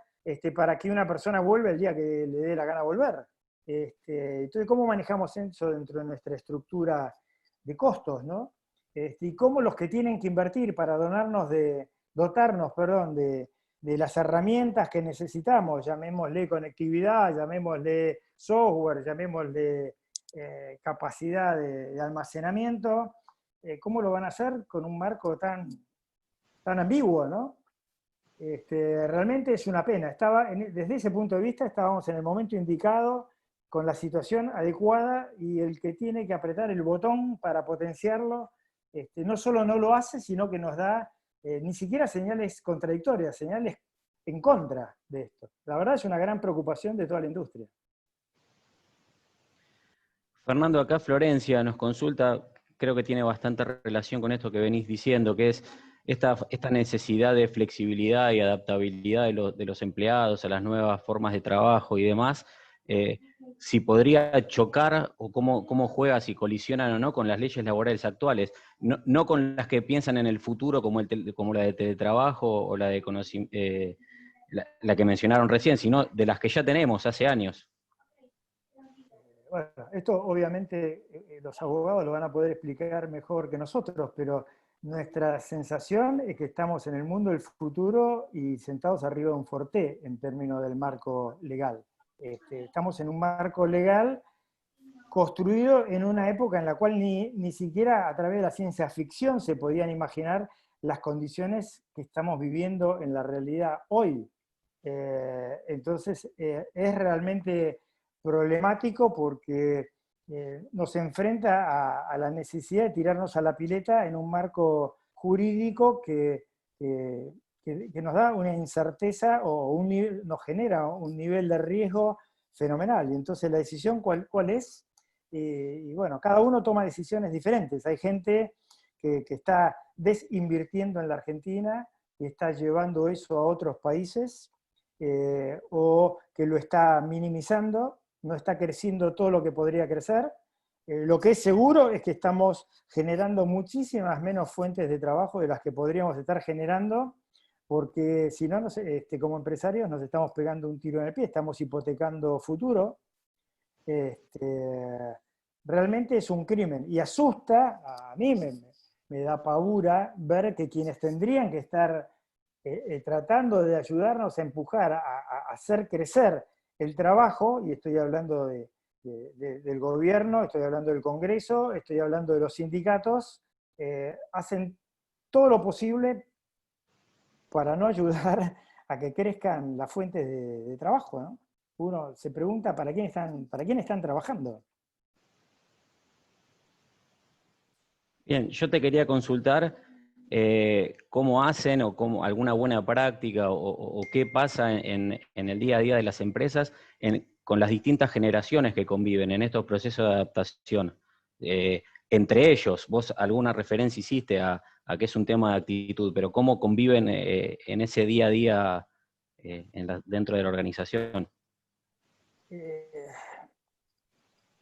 [SPEAKER 1] para que una persona vuelva el día que le dé la gana volver? Entonces, ¿cómo manejamos eso dentro de nuestra estructura de costos, ¿no? Y cómo los que tienen que invertir para dotarnos de las herramientas que necesitamos, llamémosle conectividad, llamémosle software, llamémosle capacidad de almacenamiento, ¿cómo lo van a hacer con un marco tan ambiguo, ¿no? Realmente es una pena. Desde ese punto de vista estábamos en el momento indicado, con la situación adecuada, y el que tiene que apretar el botón para potenciarlo, no solo no lo hace, sino que nos da ni siquiera señales contradictorias, señales en contra de esto. La verdad es una gran preocupación de toda la industria.
[SPEAKER 2] Fernando, acá Florencia nos consulta, creo que tiene bastante relación con esto que venís diciendo, que es esta necesidad de flexibilidad y adaptabilidad de los empleados a las nuevas formas de trabajo y demás. Si podría chocar o cómo juega, si colisionan o no con las leyes laborales actuales, no con las que piensan en el futuro como la de teletrabajo o la de la que mencionaron recién, sino de las que ya tenemos hace años.
[SPEAKER 1] Bueno, esto obviamente los abogados lo van a poder explicar mejor que nosotros, pero nuestra sensación es que estamos en el mundo del futuro y sentados arriba de un forté en términos del marco legal. Estamos en un marco legal construido en una época en la cual ni siquiera a través de la ciencia ficción se podían imaginar las condiciones que estamos viviendo en la realidad hoy. Entonces, es realmente problemático porque nos enfrenta a la necesidad de tirarnos a la pileta en un marco jurídico que nos da una incerteza o nos genera un nivel de riesgo fenomenal. Y entonces la decisión, ¿cuál es? Y bueno, cada uno toma decisiones diferentes. Hay gente que está desinvirtiendo en la Argentina y está llevando eso a otros países, o que lo está minimizando, no está creciendo todo lo que podría crecer. Lo que es seguro es que estamos generando muchísimas menos fuentes de trabajo de las que podríamos estar generando, porque si no, como empresarios nos estamos pegando un tiro en el pie, estamos hipotecando futuro. Realmente es un crimen, y asusta, a mí me da pavura ver que quienes tendrían que estar tratando de ayudarnos a empujar, a hacer crecer el trabajo, y estoy hablando del gobierno, estoy hablando del Congreso, estoy hablando de los sindicatos, hacen todo lo posible para no ayudar a que crezcan las fuentes de trabajo, ¿no? Uno se pregunta ¿para quién están trabajando?
[SPEAKER 2] Bien, yo te quería consultar cómo hacen o alguna buena práctica o qué pasa en el día a día de las empresas con las distintas generaciones que conviven en estos procesos de adaptación. Entre ellos, vos alguna referencia hiciste a que es un tema de actitud, pero cómo conviven en ese día a día dentro de la organización.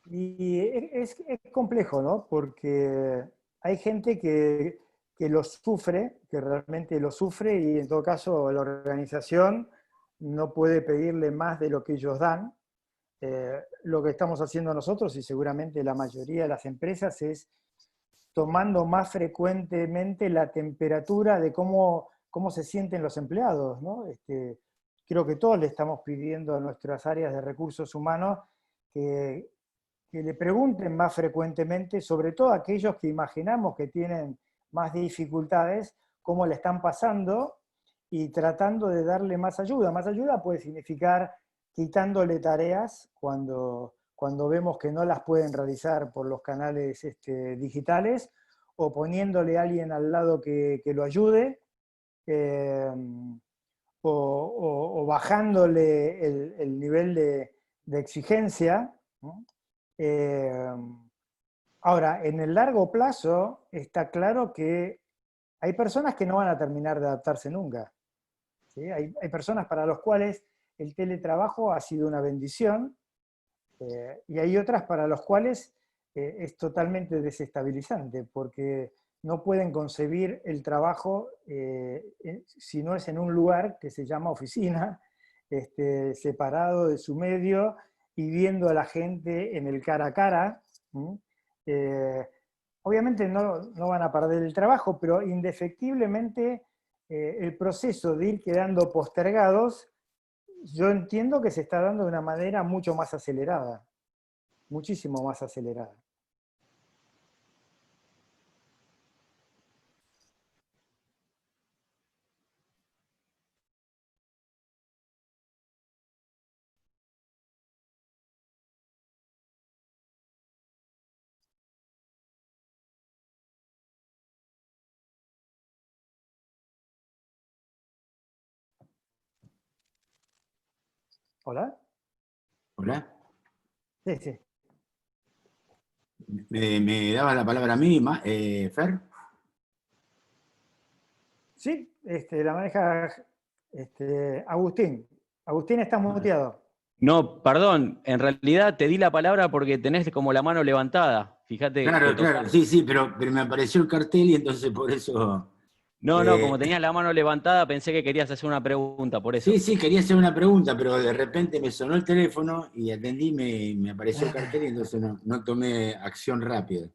[SPEAKER 1] Y es complejo, ¿no? Porque hay gente que lo sufre, que realmente lo sufre, y en todo caso la organización no puede pedirle más de lo que ellos dan. Lo que estamos haciendo nosotros, y seguramente la mayoría de las empresas, es tomando más frecuentemente la temperatura de cómo se sienten los empleados, ¿no? Creo que todos le estamos pidiendo a nuestras áreas de recursos humanos que le pregunten más frecuentemente, sobre todo a aquellos que imaginamos que tienen más dificultades, cómo le están pasando, y tratando de darle más ayuda. Más ayuda puede significar quitándole tareas cuando vemos que no las pueden realizar por los canales digitales, o poniéndole a alguien al lado que lo ayude, o bajándole el nivel de exigencia, ¿no? Ahora, en el largo plazo está claro que hay personas que no van a terminar de adaptarse nunca. ¿Sí? Hay personas para las cuales el teletrabajo ha sido una bendición, y hay otras para las cuales es totalmente desestabilizante, porque no pueden concebir el trabajo si no es en un lugar que se llama oficina, separado de su medio y viendo a la gente en el cara a cara. Eh, Obviamente no van a perder el trabajo, pero indefectiblemente el proceso de ir quedando postergados, yo entiendo que se está dando de una manera mucho más acelerada, muchísimo más acelerada. ¿Hola?
[SPEAKER 4] Hola.
[SPEAKER 1] Sí, sí.
[SPEAKER 4] ¿Me dabas la palabra a mí, Fer?
[SPEAKER 1] Sí, la maneja Agustín. Agustín, estás muteado.
[SPEAKER 2] No, perdón, en realidad te di la palabra porque tenés como la mano levantada. Fíjate,
[SPEAKER 4] Claro,
[SPEAKER 2] te
[SPEAKER 4] claro,
[SPEAKER 2] tocaron.
[SPEAKER 4] sí, pero me apareció el cartel y entonces por eso...
[SPEAKER 2] No, como
[SPEAKER 4] eh,
[SPEAKER 2] tenías la mano levantada pensé que querías hacer una pregunta, por
[SPEAKER 4] sí,
[SPEAKER 2] eso.
[SPEAKER 4] sí, quería hacer una pregunta, pero de repente me sonó el teléfono y atendí, me apareció el cartel y entonces no tomé acción rápida.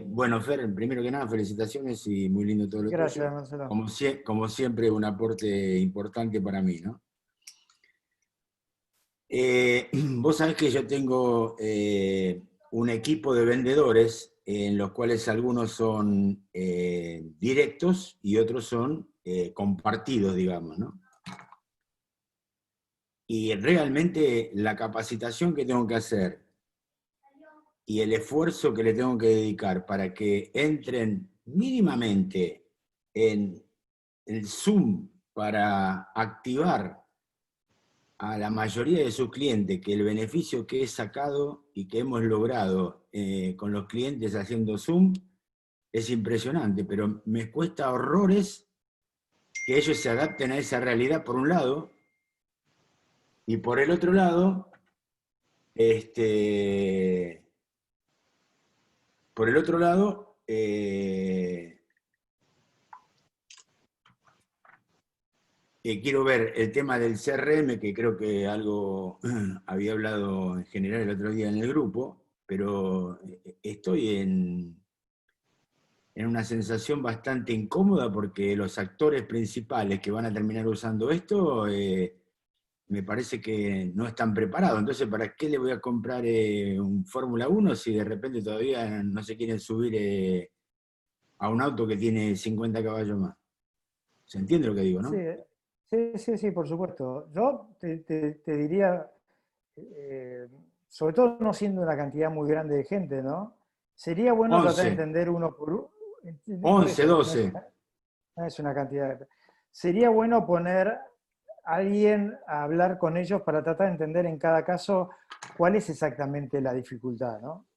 [SPEAKER 4] Bueno, Fer, primero que nada, felicitaciones y muy lindo todo lo
[SPEAKER 1] Gracias,
[SPEAKER 4] tuyo.
[SPEAKER 1] Marcelo.
[SPEAKER 4] Como siempre, un aporte importante para mí, ¿no? Vos sabés que yo tengo un equipo de vendedores en los cuales algunos son directos y otros son compartidos, digamos, ¿no? Y realmente la capacitación que tengo que hacer y el esfuerzo que le tengo que dedicar para que entren mínimamente en el Zoom para activar a la mayoría de sus clientes que el beneficio que he sacado y que hemos logrado con los clientes haciendo Zoom es impresionante, pero me cuesta horrores que ellos se adapten a esa realidad por un lado, y por el otro lado, este, por el otro lado, quiero ver el tema del CRM, que creo que algo había hablado en general el otro día en el grupo, pero estoy en una sensación bastante incómoda porque los actores principales que van a terminar usando esto me parece que no están preparados. Entonces, ¿para qué le voy a comprar un Fórmula 1 si de repente todavía no se quieren subir a un auto que tiene 50 caballos más? ¿Se entiende lo que digo,
[SPEAKER 1] Sí,
[SPEAKER 4] no?
[SPEAKER 1] sí, por supuesto. Yo te diría, sobre todo no siendo una cantidad muy grande de gente, ¿no? Sería bueno tratar de
[SPEAKER 4] 11,
[SPEAKER 1] entender uno por uno. Por
[SPEAKER 4] 11,
[SPEAKER 1] eso,
[SPEAKER 4] 12.
[SPEAKER 1] no es una cantidad. Sería bueno poner a alguien a hablar con ellos para tratar de entender en cada caso cuál es exactamente la dificultad, ¿no?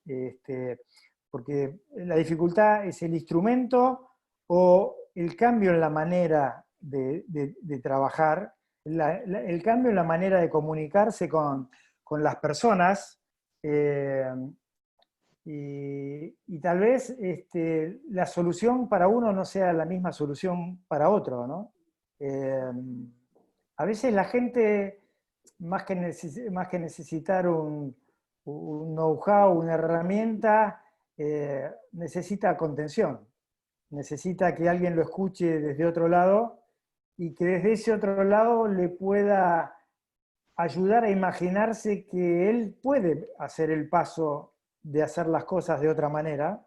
[SPEAKER 1] Porque la dificultad es el instrumento o el cambio en la manera de trabajar, el cambio en la manera de comunicarse con las personas, eh, y tal vez la solución para uno no sea la misma solución para otro, ¿no? A veces la gente, más que necesitar un know-how, una herramienta, necesita contención, necesita que alguien lo escuche desde otro lado y que desde ese otro lado le pueda ayudar a imaginarse que él puede hacer el paso de hacer las cosas de otra manera.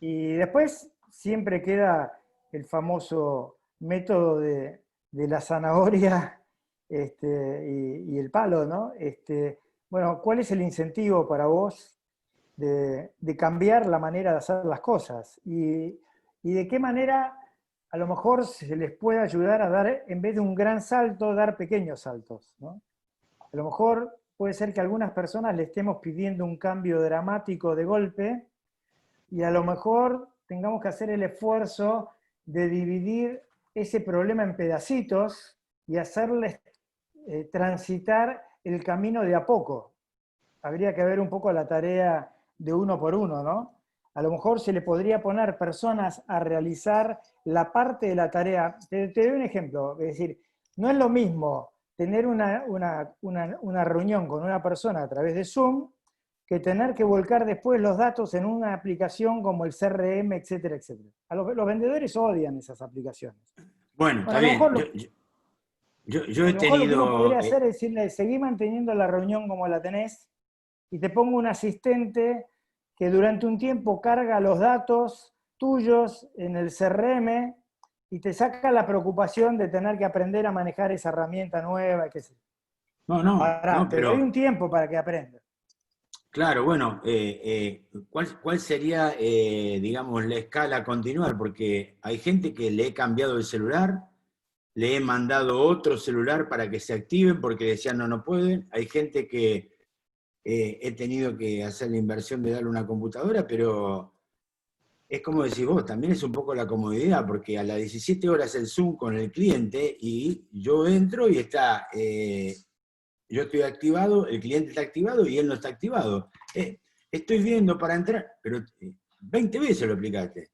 [SPEAKER 1] Y después siempre queda el famoso método de la zanahoria y el palo, ¿no? Bueno, ¿cuál es el incentivo para vos de cambiar la manera de hacer las cosas? Y de qué manera a lo mejor se les puede ayudar a dar, en vez de un gran salto, dar pequeños saltos, ¿no? A lo mejor puede ser que a algunas personas le estemos pidiendo un cambio dramático de golpe y a lo mejor tengamos que hacer el esfuerzo de dividir ese problema en pedacitos y hacerles transitar el camino de a poco. Habría que ver un poco la tarea de uno por uno, ¿no? A lo mejor se le podría poner personas a realizar la parte de la tarea. Te doy un ejemplo, es decir, no es lo mismo tener una reunión con una persona a través de Zoom que tener que volcar después los datos en una aplicación como el CRM, etcétera, etcétera. Los vendedores odian esas aplicaciones.
[SPEAKER 4] Bueno, está
[SPEAKER 1] A lo
[SPEAKER 4] bien.
[SPEAKER 1] mejor
[SPEAKER 4] Yo he
[SPEAKER 1] lo que uno podría
[SPEAKER 4] tenido...
[SPEAKER 1] hacer es decirle, seguí manteniendo la reunión como la tenés, y te pongo un asistente que durante un tiempo carga los datos tuyos en el CRM y te saca la preocupación de tener que aprender a manejar esa herramienta nueva. Qué sé. Ahora, te doy un tiempo para que aprendas.
[SPEAKER 4] Claro, bueno, ¿cuál sería, digamos, la escala a continuar? Porque hay gente que le he cambiado el celular, le he mandado otro celular para que se activen porque decían no pueden. Hay gente que he tenido que hacer la inversión de darle una computadora, pero es como decís vos, también es un poco la comodidad, porque a las 17 horas el Zoom con el cliente y yo entro y está... yo estoy activado, el cliente está activado y él no está activado. Estoy viendo para entrar, pero 20 veces lo explicaste.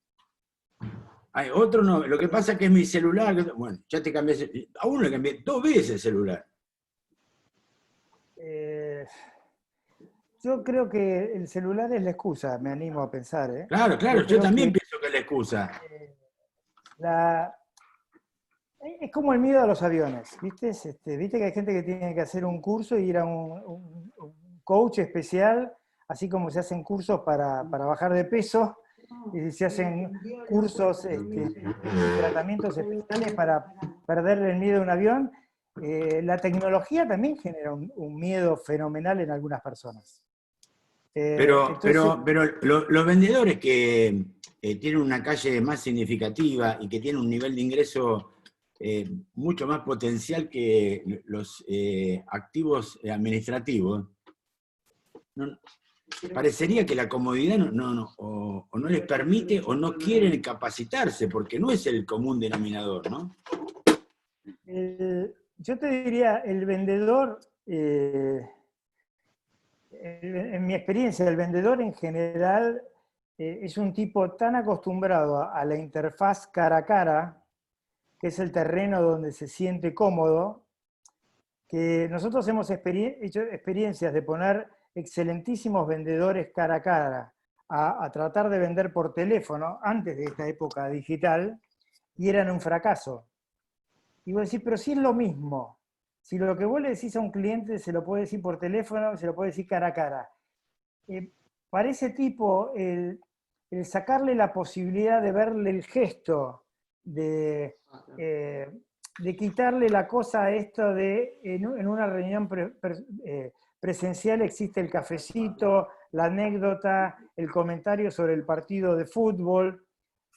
[SPEAKER 4] Hay otro no, lo que pasa es que es mi celular, bueno, ya te cambié, a uno le cambié 2 veces el celular.
[SPEAKER 1] Yo creo que el celular es la excusa, me animo a pensar.
[SPEAKER 4] Claro, yo también pienso que es la excusa.
[SPEAKER 1] Es como el miedo a los aviones, ¿viste? Viste que hay gente que tiene que hacer un curso y ir a un coach especial, así como se hacen cursos para bajar de peso, y se hacen cursos, tratamientos especiales para perder el miedo a un avión. La tecnología también genera un miedo fenomenal en algunas personas.
[SPEAKER 4] Pero los vendedores que tienen una calle más significativa y que tienen un nivel de ingreso mucho más potencial que los activos administrativos, parecería que la comodidad o no les permite o no quieren capacitarse, porque no es el común denominador, ¿no?
[SPEAKER 1] Yo te diría, el vendedor, en mi experiencia, el vendedor en general es un tipo tan acostumbrado a la interfaz cara a cara, que es el terreno donde se siente cómodo, que nosotros hemos hecho experiencias de poner excelentísimos vendedores cara a cara a tratar de vender por teléfono antes de esta época digital, y eran un fracaso. Y vos decís, pero si es lo mismo, si lo que vos le decís a un cliente se lo puede decir por teléfono, se lo puede decir cara a cara. Para ese tipo, el sacarle la posibilidad de verle el gesto, de quitarle la cosa a esto de, en una reunión presencial existe el cafecito, la anécdota, el comentario sobre el partido de fútbol.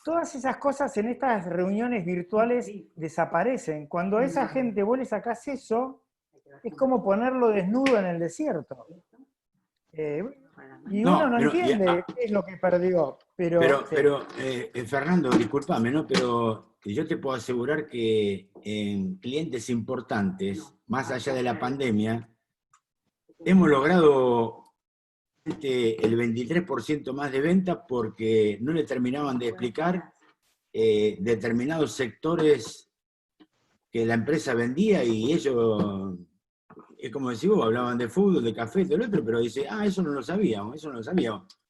[SPEAKER 1] Todas esas cosas en estas reuniones virtuales desaparecen. Cuando a esa gente vos le sacás eso, es como ponerlo desnudo en el desierto. Y uno no entiende qué es lo que perdió. Pero
[SPEAKER 4] Fernando, discúlpame, ¿no? Pero yo te puedo asegurar que en clientes importantes, más allá de la pandemia, hemos logrado el 23% más de venta porque no le terminaban de explicar determinados sectores que la empresa vendía y ellos, es como decís vos, hablaban de fútbol, de café, de lo otro, pero dice, eso no lo sabíamos,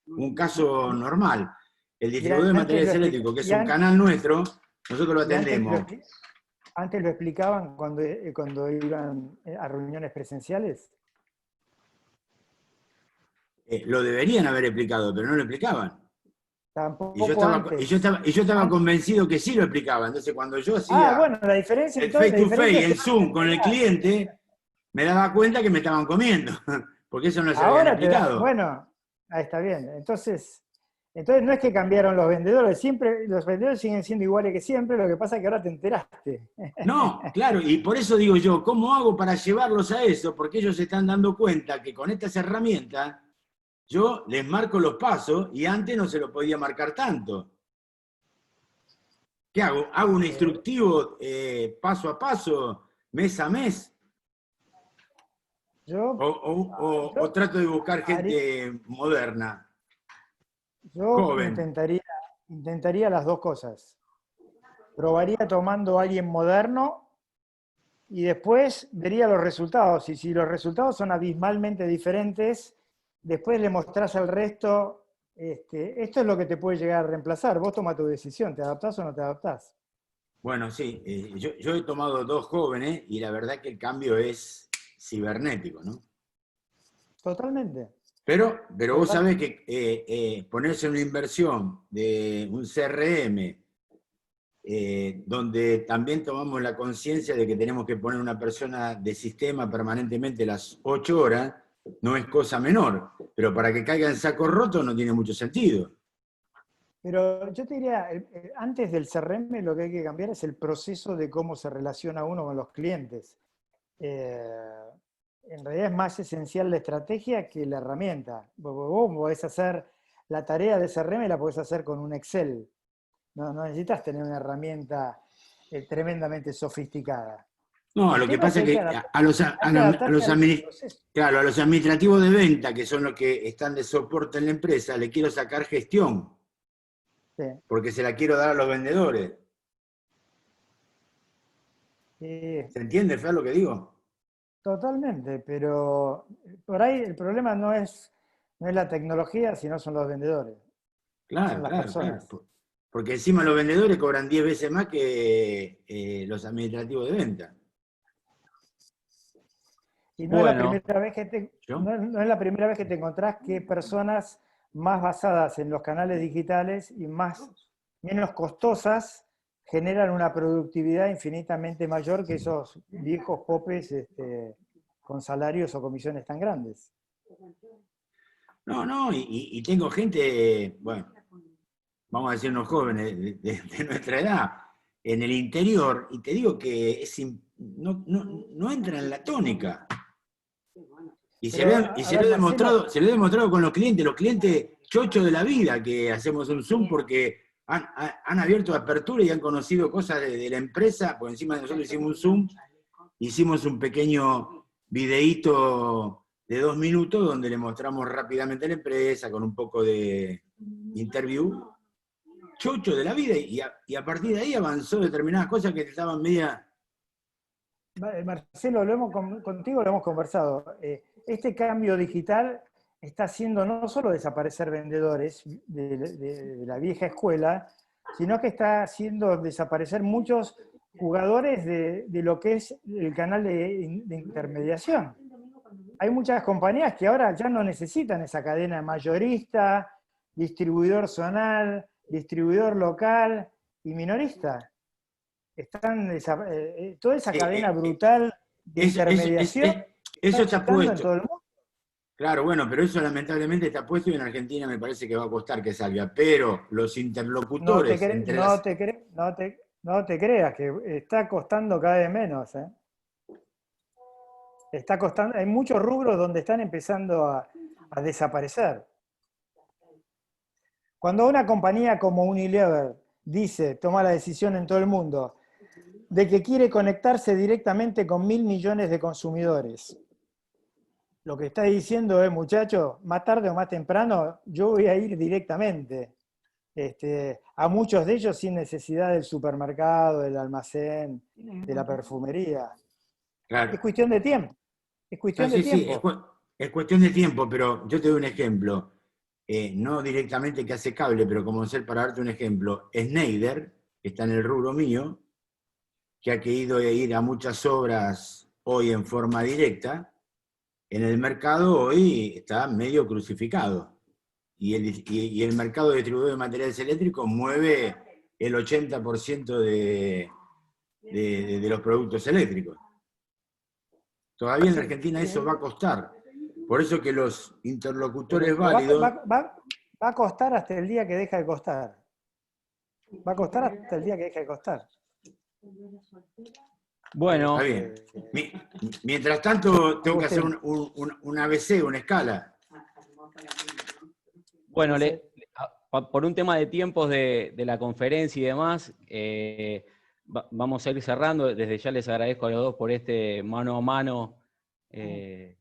[SPEAKER 4] Un caso normal. El distribuidor de materiales eléctricos, que es un canal nuestro, nosotros lo atendemos.
[SPEAKER 1] ¿Antes lo explicaban cuando iban a reuniones presenciales?
[SPEAKER 4] Lo deberían haber explicado, pero no lo explicaban.
[SPEAKER 1] Tampoco
[SPEAKER 4] y yo estaba convencido que sí lo explicaban. Entonces, cuando yo hacía
[SPEAKER 1] la diferencia,
[SPEAKER 4] el face to face, el Zoom con el cliente, me daba cuenta que me estaban comiendo, porque eso no se lo habían explicado.
[SPEAKER 1] Bueno, ahí está bien. Entonces, Entonces no es que cambiaron los vendedores, siempre los vendedores siguen siendo iguales que siempre, lo que pasa es que ahora te enteraste.
[SPEAKER 4] No, claro, y por eso digo yo, ¿cómo hago para llevarlos a eso? Porque ellos se están dando cuenta que con estas herramientas yo les marco los pasos y antes no se lo podía marcar tanto. ¿Qué hago? ¿Hago un instructivo paso a paso, mes a mes? ¿O trato de buscar gente moderna?
[SPEAKER 1] Yo
[SPEAKER 4] joven?
[SPEAKER 1] intentaría las dos cosas. Probaría tomando a alguien moderno y después vería los resultados. Y si los resultados son abismalmente diferentes, después le mostrás al resto, esto es lo que te puede llegar a reemplazar. Vos toma tu decisión, ¿te adaptás o no te adaptás?
[SPEAKER 4] Bueno, sí, yo he tomado 2 jóvenes y la verdad que el cambio es cibernético, ¿no?
[SPEAKER 1] Totalmente.
[SPEAKER 4] Pero vos sabés que ponerse en una inversión de un CRM, donde también tomamos la conciencia de que tenemos que poner una persona de sistema permanentemente las 8 horas, no es cosa menor, pero para que caiga en saco roto no tiene mucho sentido.
[SPEAKER 1] Pero yo te diría, antes del CRM lo que hay que cambiar es el proceso de cómo se relaciona uno con los clientes. En realidad es más esencial la estrategia que la herramienta. Vos podés hacer la tarea de CRM, la podés hacer con un Excel. No necesitas tener una herramienta tremendamente sofisticada.
[SPEAKER 4] No,
[SPEAKER 1] El
[SPEAKER 4] lo que
[SPEAKER 1] tema es
[SPEAKER 4] pasa es que a los administrativos de venta, que son los que están de soporte en la empresa, le quiero sacar gestión,
[SPEAKER 1] Sí.
[SPEAKER 4] porque se la quiero dar a los vendedores.
[SPEAKER 1] Sí.
[SPEAKER 4] ¿Se entiende, Fer, lo que digo?
[SPEAKER 1] Totalmente, pero por ahí el problema no es la tecnología, sino son los vendedores, son
[SPEAKER 4] Claro,
[SPEAKER 1] las
[SPEAKER 4] claro,
[SPEAKER 1] personas.
[SPEAKER 4] claro. Porque encima los vendedores cobran 10 veces más que los administrativos de venta.
[SPEAKER 1] Y no es la
[SPEAKER 2] Bueno,
[SPEAKER 1] primera vez que te,
[SPEAKER 4] ¿Yo?
[SPEAKER 1] no es la primera vez que te encontrás que personas más basadas en los canales digitales y menos costosas generan una productividad infinitamente mayor que esos viejos popes con salarios o comisiones tan grandes.
[SPEAKER 4] No, y tengo gente, bueno, vamos a decir unos jóvenes de nuestra edad, en el interior, y te digo que no entra en la tónica. Y
[SPEAKER 1] Pero, a ver, Marcelo,
[SPEAKER 4] se lo he demostrado con los clientes chochos de la vida, que hacemos un Zoom porque han abierto apertura y han conocido cosas de la empresa, por encima de nosotros hicimos un Zoom, hicimos un pequeño videíto de 2 minutos donde le mostramos rápidamente la empresa con un poco de interview, chocho de la vida, y a partir de ahí avanzó determinadas cosas que estaban media...
[SPEAKER 1] Marcelo, contigo lo hemos conversado. Este cambio digital está haciendo no solo desaparecer vendedores de la vieja escuela, sino que está haciendo desaparecer muchos jugadores de lo que es el canal de intermediación. Hay muchas compañías que ahora ya no necesitan esa cadena mayorista, distribuidor zonal, distribuidor local y minorista. Están toda esa cadena brutal de intermediación
[SPEAKER 4] eso
[SPEAKER 1] está
[SPEAKER 4] está
[SPEAKER 1] afectando en
[SPEAKER 4] puesto.
[SPEAKER 1] todo el mundo.
[SPEAKER 4] Claro, bueno, pero eso lamentablemente está puesto y en Argentina me parece que va a costar que salga. Pero los interlocutores entre las...
[SPEAKER 1] No te creas, que está costando cada vez menos. Está costando, hay muchos rubros donde están empezando a desaparecer. Cuando una compañía como Unilever toma la decisión en todo el mundo, de que quiere conectarse directamente con 1.000 millones de consumidores, lo que está diciendo es, muchachos, más tarde o más temprano, yo voy a ir directamente. A muchos de ellos sin necesidad del supermercado, del almacén, de la perfumería.
[SPEAKER 4] Claro.
[SPEAKER 1] Es cuestión de tiempo. Es cuestión de tiempo.
[SPEAKER 4] Sí, es cuestión de tiempo, pero yo te doy un ejemplo. No directamente que hace cable, pero como ser para darte un ejemplo, Schneider, que está en el rubro mío, que ha querido ir a muchas obras hoy en forma directa, en el mercado hoy está medio crucificado. Y el mercado de distribuidor de materiales eléctricos mueve el 80% de los productos eléctricos. Todavía en Argentina eso va a costar. Por eso que los interlocutores válidos...
[SPEAKER 1] Va a costar hasta el día que deja de costar. Va a costar hasta el día que deja de costar.
[SPEAKER 2] Bueno,
[SPEAKER 4] Está bien. Mientras tanto, tengo que hacer un ABC, una escala.
[SPEAKER 2] bueno, por un tema de tiempos de la conferencia y demás, vamos a ir cerrando. Desde ya les agradezco a los dos por este mano a mano que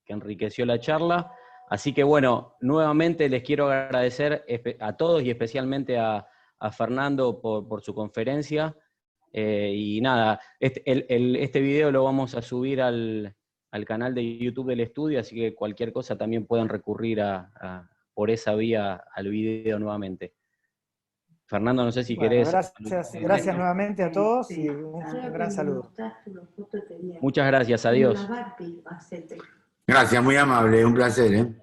[SPEAKER 2] enriqueció la charla. Así que bueno, nuevamente les quiero agradecer a todos y especialmente a Fernando por su conferencia. Y nada, este video lo vamos a subir al canal de YouTube del estudio, así que cualquier cosa también pueden recurrir por esa vía al video nuevamente. Fernando, no sé si querés...
[SPEAKER 1] Gracias nuevamente a todos y un gran saludo.
[SPEAKER 2] Muchas gracias, adiós.
[SPEAKER 4] Gracias, muy amable, un placer.